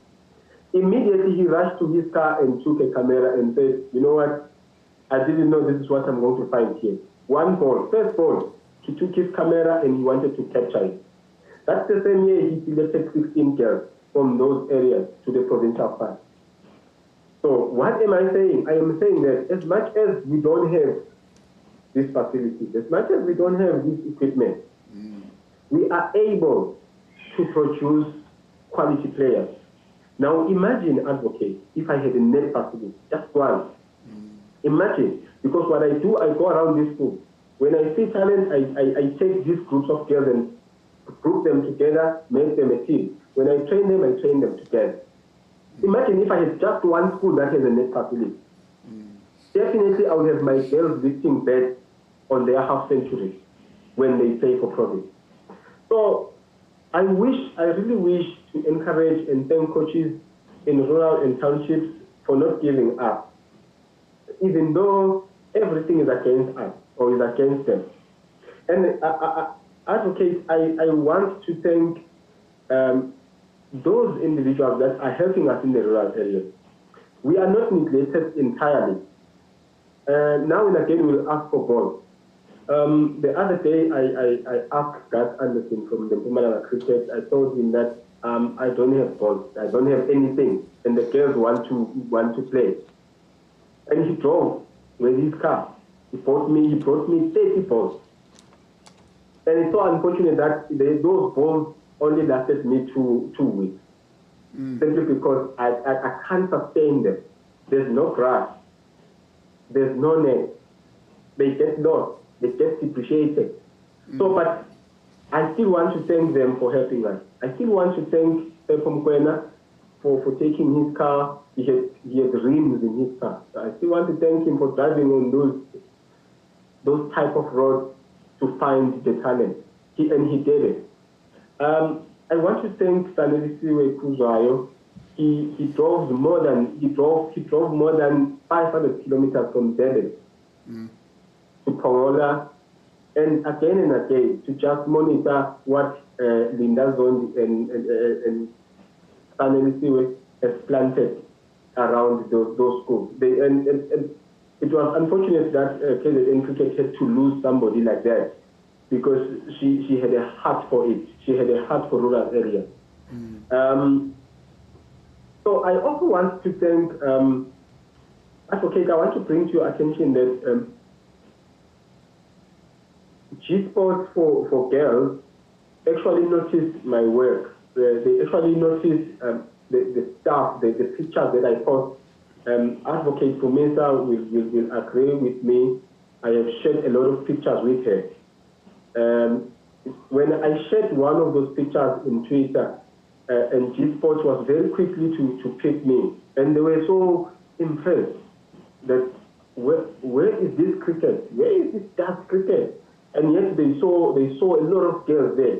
Immediately, he rushed to his car and took a camera and said, you know what, I didn't know this is what I'm going to find here. One ball, first ball, he took his camera and he wanted to capture it. That's the same year he selected 16 girls from those areas to the provincial fund. So what am I saying? I am saying that as much as we don't have these facilities, as much as we don't have this equipment, we are able to produce quality players. Now imagine, Advocate, if I had a net facility, just one. Imagine, because what I do, I go around this school. When I see talent, I take these groups of girls and group them together, make them a team. When I train them together. Imagine if I had just one school that has a net facility. Definitely I would have my girls lifting bets on their half centuries when they play for province. So I really wish to encourage and thank coaches in rural and townships for not giving up, even though everything is against us or is against them. And Advocate, I want to thank those individuals that are helping us in the rural areas. We are not neglected entirely. Now and again, we'll ask for balls. The other day, I asked Gus Anderson from the Mpumalanga Cricket. I told him that I don't have balls, I don't have anything, and the girls want to play. And he drove with his car. He brought me 30 balls. And it's so unfortunate that those balls only lasted me two weeks. Simply because I can't sustain them. There's no grass. there's no net. They get lost, they get depreciated. So, but I still want to thank them for helping us. I still want to thank Pepom Kwena for taking his car. He had rims in his car. So I still want to thank him for driving on those type of roads to find the talent. He did it. I want to thank Sandile Kuzwayo. He drove more than 500 kilometers from Durban to Pongola, and again to just monitor what Linda Zondi and Sandile has planted around those schools. And it was unfortunate that KZN Cricket had to lose somebody like that, because she had a heart for it. She had a heart for rural areas. So I also want to thank Advocate. I want to bring to your attention that G Sports for Girls actually noticed my work. They actually noticed the stuff, the pictures that I post. Advocate Dumisa will agree with me. I have shared a lot of pictures with her. When I shared one of those pictures in Twitter, and G Sports was very quickly to pick me, and they were so impressed that where is this cricket? Where is this dance cricket? And yet they saw a lot of girls there,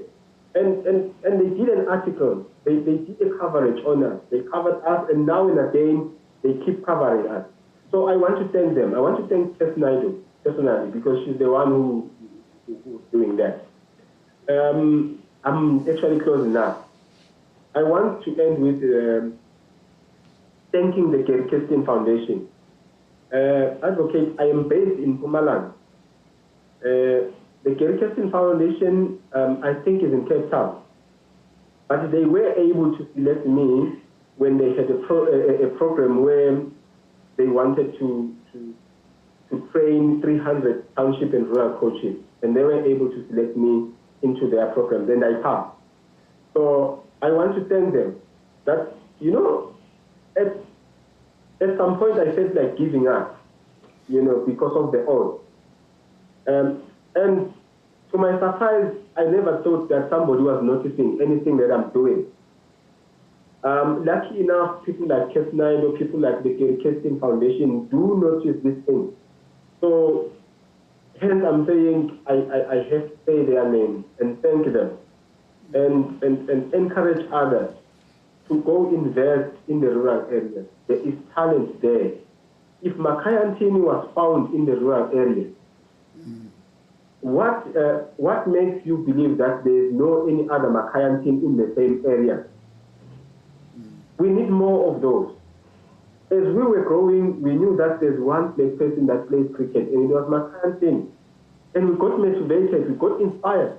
and they did an article. They did a coverage on us. They covered us, and now and again they keep covering us. So I want to thank them. I want to thank Tess Naidu personally, because she's the one who's doing that. I'm actually closing now. I want to end with thanking the Gary Kestin Foundation. Advocate, I am based in Mpumalanga. The Gary Kestin Foundation, I think, is in Cape Town. But they were able to select me when they had a program where they wanted to train 300 township and rural coaches. And they were able to select me into their program. Then I passed. So I want to thank them. That, at some point I felt like giving up, because of the odds. And to my surprise, I never thought that somebody was noticing anything that I'm doing. Lucky enough, people like Kesnide or people like the Gary Kestin Foundation do notice this thing. So hence I'm saying I have to say their names and thank them. And encourage others to go invest in the rural areas. There is talent there. If Makayantini was found in the rural areas, what makes you believe that there is no any other Makayantini in the same area? We need more of those. As we were growing, we knew that there's one person that plays cricket, and it was Makayantini. And we got motivated, we got inspired.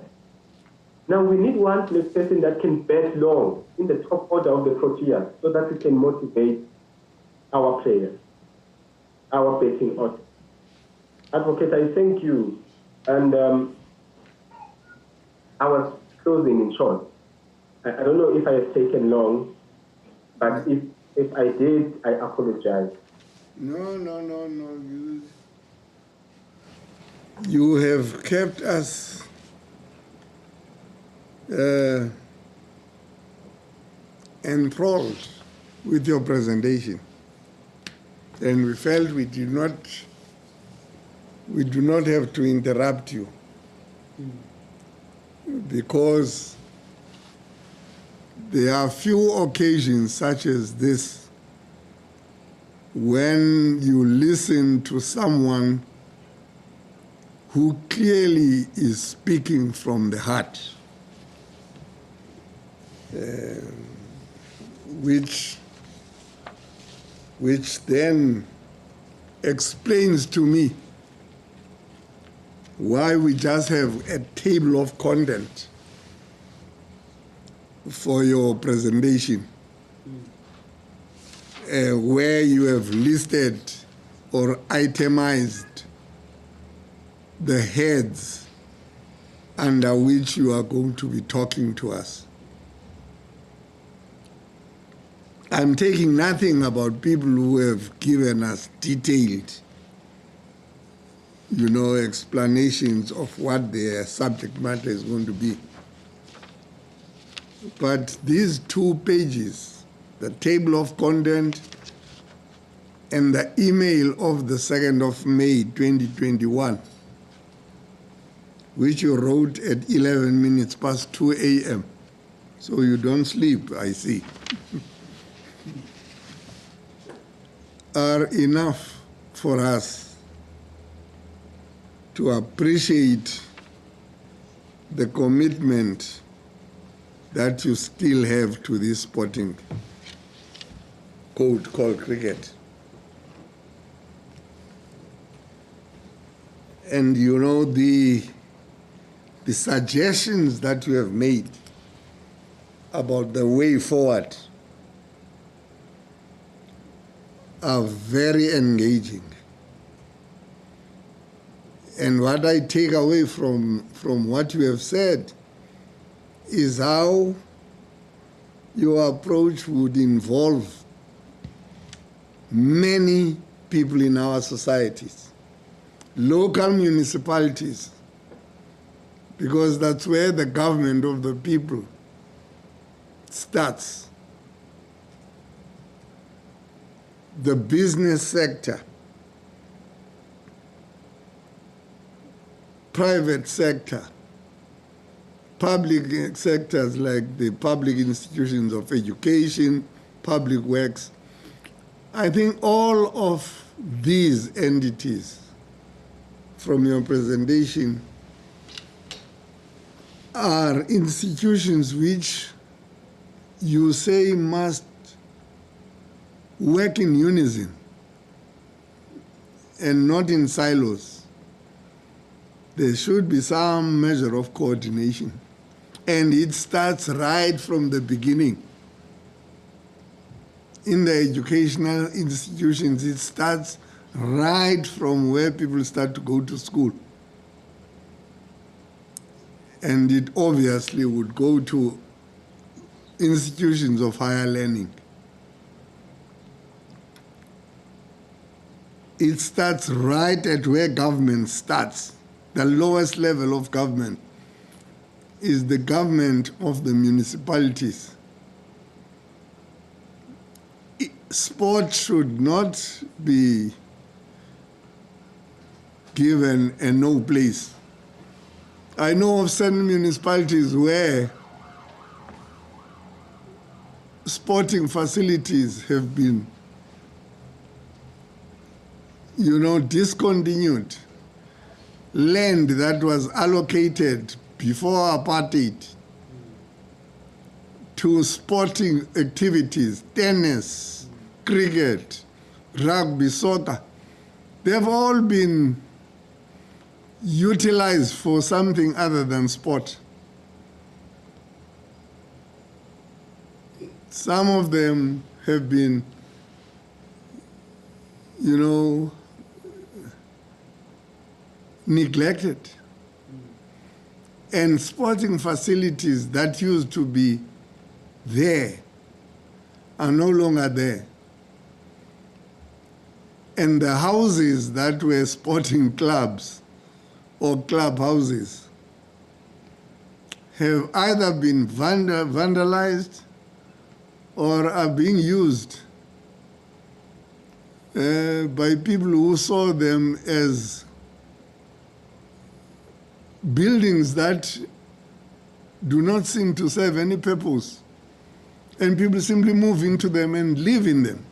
Now we need one person that can bat long in the top order of the Proteas, so that we can motivate our players, our batting order. Advocate, I thank you. And I was closing in short. I don't know if I have taken long, but if I did, I apologize. No. You have kept us enthralled with your presentation, and we felt we do not have to interrupt you, because there are few occasions such as this when you listen to someone who clearly is speaking from the heart, which then explains to me why we just have a table of content for your presentation, where you have listed or itemized the heads under which you are going to be talking to us. I'm taking nothing about people who have given us detailed explanations of what their subject matter is going to be. But these 2 pages, the table of content and the email of the 2nd of May 2021, which you wrote at 11 minutes past 2 a.m. So you don't sleep, I see, are enough for us to appreciate the commitment that you still have to this sporting code called cricket. And the suggestions that you have made about the way forward are very engaging. And what I take away from what you have said is how your approach would involve many people in our societies, local municipalities, because that's where the government of the people starts. The business sector, private sector, public sectors like the public institutions of education, public works. I think all of these entities from your presentation are institutions which you say must work in unison and not in silos. There should be some measure of coordination. And it starts right from the beginning. In the educational institutions, it starts right from where people start to go to school. And it obviously would go to institutions of higher learning. It starts right at where government starts. The lowest level of government is the government of the municipalities. Sport should not be given a no place. I know of certain municipalities where sporting facilities have been, discontinued. Land that was allocated before apartheid to sporting activities, tennis, cricket, rugby, soccer, they've all been utilized for something other than sport. Some of them have been, neglected. And sporting facilities that used to be there are no longer there. And the houses that were sporting clubs or clubhouses have either been vandalized or are being used by people who saw them as buildings that do not seem to serve any purpose. And people simply move into them and live in them,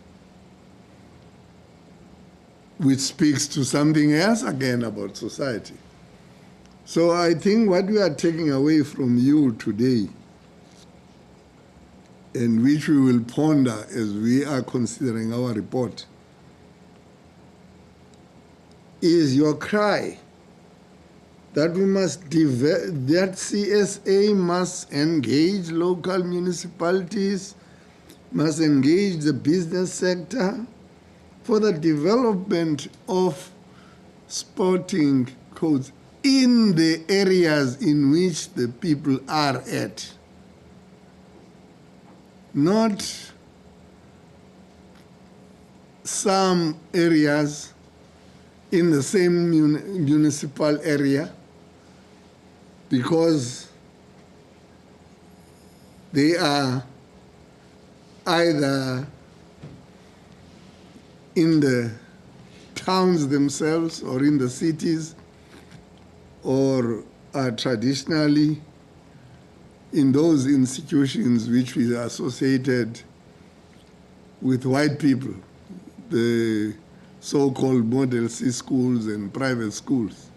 which speaks to something else again about society. So I think what we are taking away from you today, and which we will ponder as we are considering our report, is your cry that we must that CSA must engage local municipalities, must engage the business sector for the development of sporting codes in the areas in which the people are at. Not some areas in the same municipal area because they are either in the towns themselves or in the cities, or are traditionally in those institutions which we are associated with white people, the so-called Model C schools and private schools.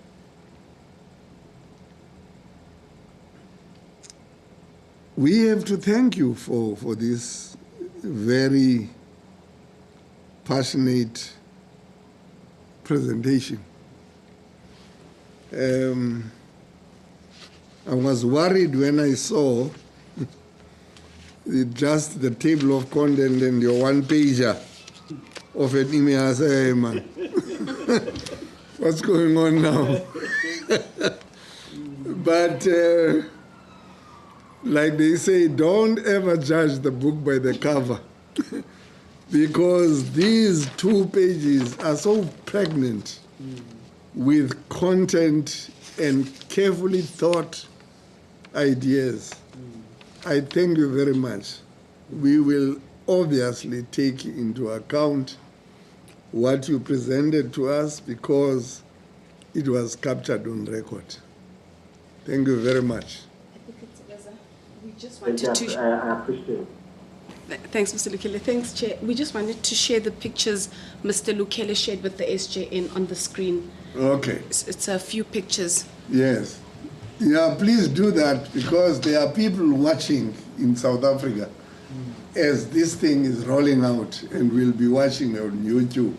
We have to thank you for this very passionate presentation. I was worried when I saw just the table of content and your one-pager of an email. I say, hey, man, what's going on now? But like they say, don't ever judge the book by the cover because these 2 pages are so pregnant with content and carefully thought ideas. I thank you very much. We will obviously take into account what you presented to us because it was captured on record. Thank you very much. We just wanted to... I appreciate it. Thanks, Mr. Lukhele. Thanks, Chair. We just wanted to share the pictures Mr. Lukhele shared with the SJN on the screen. Okay. It's a few pictures. Yes. Yeah, please do that because there are people watching in South Africa as this thing is rolling out and will be watching on YouTube.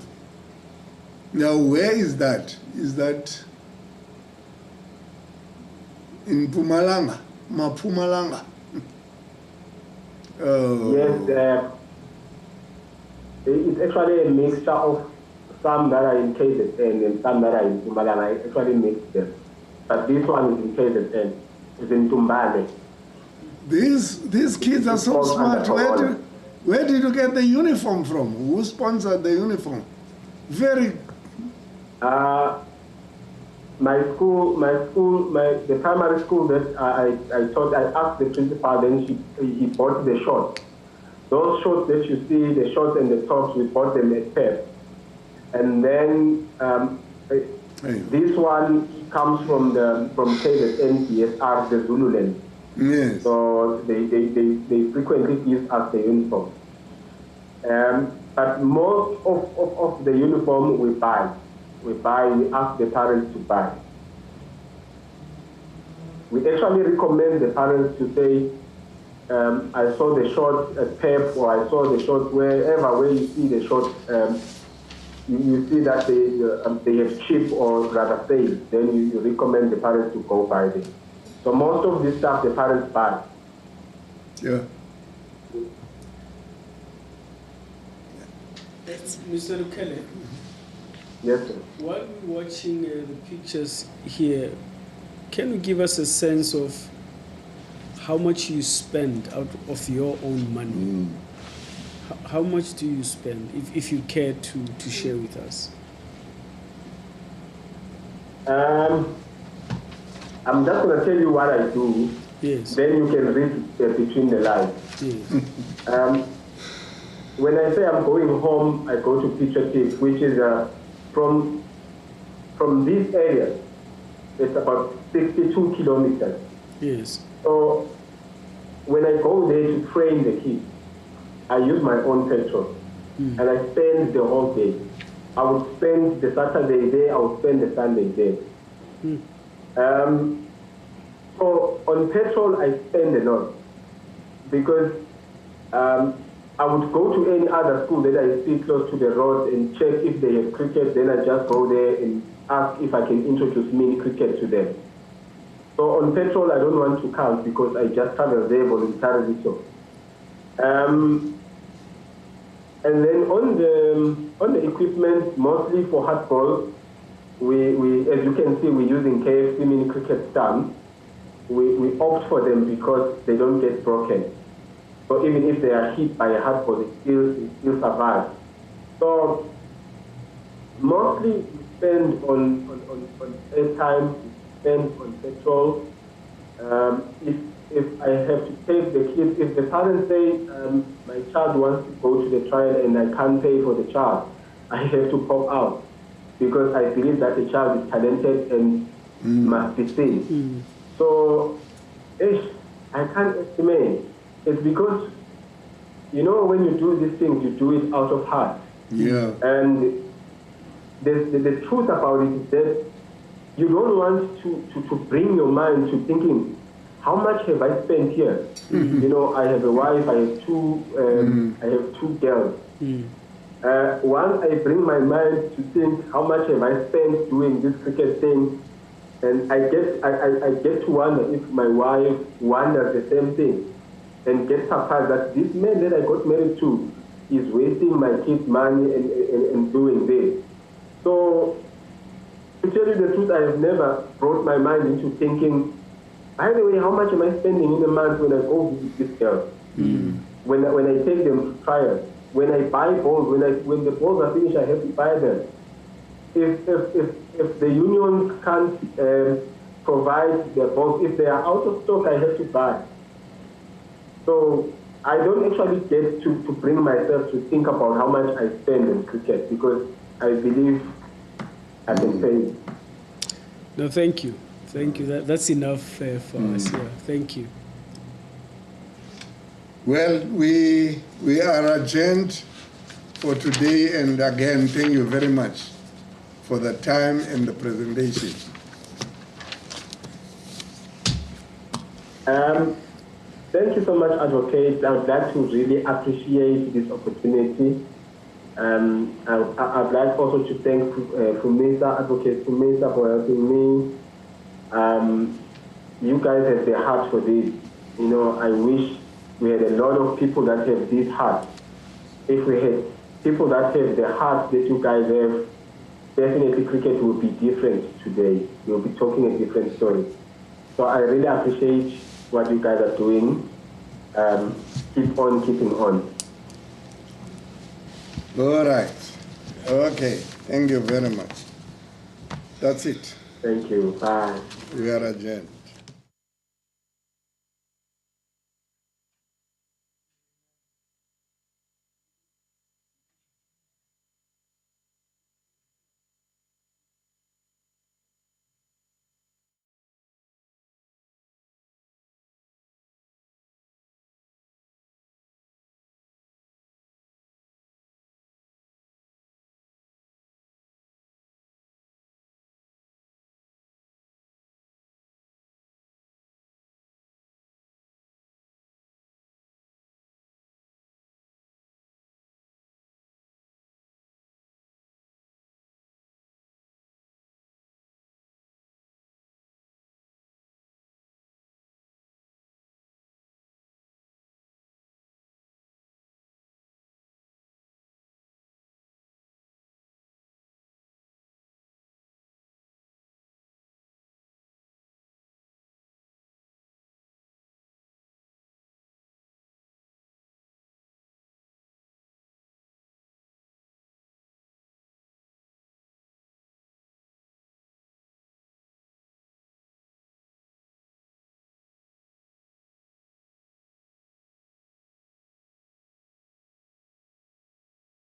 Now, where is that? Is that in Mpumalanga? Mpumalanga? Yes, it's actually a mixture of some that are in KZN and some that are in Mpumalanga. I actually mixed them. But this one is in KZN. It's in Tumbane. These kids are so smart. Where did you get the uniform from? Who sponsored the uniform? Very... the primary school that I taught, I asked the principal, then he bought the shorts. Those shorts that you see, the shorts and the tops, we bought them at PEP. And then this one comes from KZN CSR, the Zululand. Yes. So they frequently give us the uniform. But most of the uniform we buy. We ask the parents to buy. We actually recommend the parents to say, I saw the shorts at PEP, or I saw the shorts wherever where you see the shorts, you see that they have cheap or rather sale, then you recommend the parents to go buy them. So most of this stuff the parents buy. Yeah. Mr. Lukhele. Yes, sir. While we're watching the pictures here, can you give us a sense of how much you spend out of your own money? How much do you spend, if you care to share with us? I'm just going to tell you what I do. Yes. Then you can read between the lines. Yes. When I say I'm going home, I go to Picture Tip, which is from this area, it's about 62 kilometers. Yes. So when I go there to train the kids, I use my own petrol, and I spend the whole day. I would spend the Saturday there, I would spend the Sunday there. So on petrol, I spend a lot because I would go to any other school that I see close to the road and check if they have cricket. Then I just go there and ask if I can introduce mini cricket to them. So on petrol, I don't want to count because I just travel there voluntarily. So, and then on the equipment, mostly for hardball, we as you can see, we're using KFC mini cricket stumps. We opt for them because they don't get broken. So even if they are hit by a hardball, it still survives. So mostly spend on airtime, spend on petrol. If I have to take the kids, if the parents say my child wants to go to the trial and I can't pay for the child, I have to pop out because I believe that the child is talented and must be seen. So, I can't estimate. It's because, you know, when you do these things, you do it out of heart. Yeah. And the truth about it is that you don't want to bring your mind to thinking, how much have I spent here? You know, I have a wife, I have two girls. Once I bring my mind to think, how much have I spent doing this cricket thing? And I get to wonder if my wife wonders the same thing and get surprised that this man that I got married to is wasting my kids' money and doing this. So, to tell you the truth, I have never brought my mind into thinking, by the way, how much am I spending in a month when I go visit this girl? When I take them to trials, when I buy balls, when the balls are finished, I have to buy them. If the union can't provide the balls, if they are out of stock, I have to buy. So I don't actually get to bring myself to think about how much I spend in cricket because I believe I can pay it. No, thank you. Thank you. That's enough for us here. Thank you. Well, we are adjourned for today, and again, thank you very much for the time and the presentation. Thank you so much, Advocate. I would like to really appreciate this opportunity. I'd like also to thank Advocate Dumisa for helping me. You guys have the heart for this. You know, I wish we had a lot of people that have this heart. If we had people that have the heart that you guys have, definitely cricket will be different today. We'll be talking a different story. So I really appreciate what you guys are doing. Keep on keeping on. All right. Okay. Thank you very much. That's it. Thank you. Bye. We are adjourned.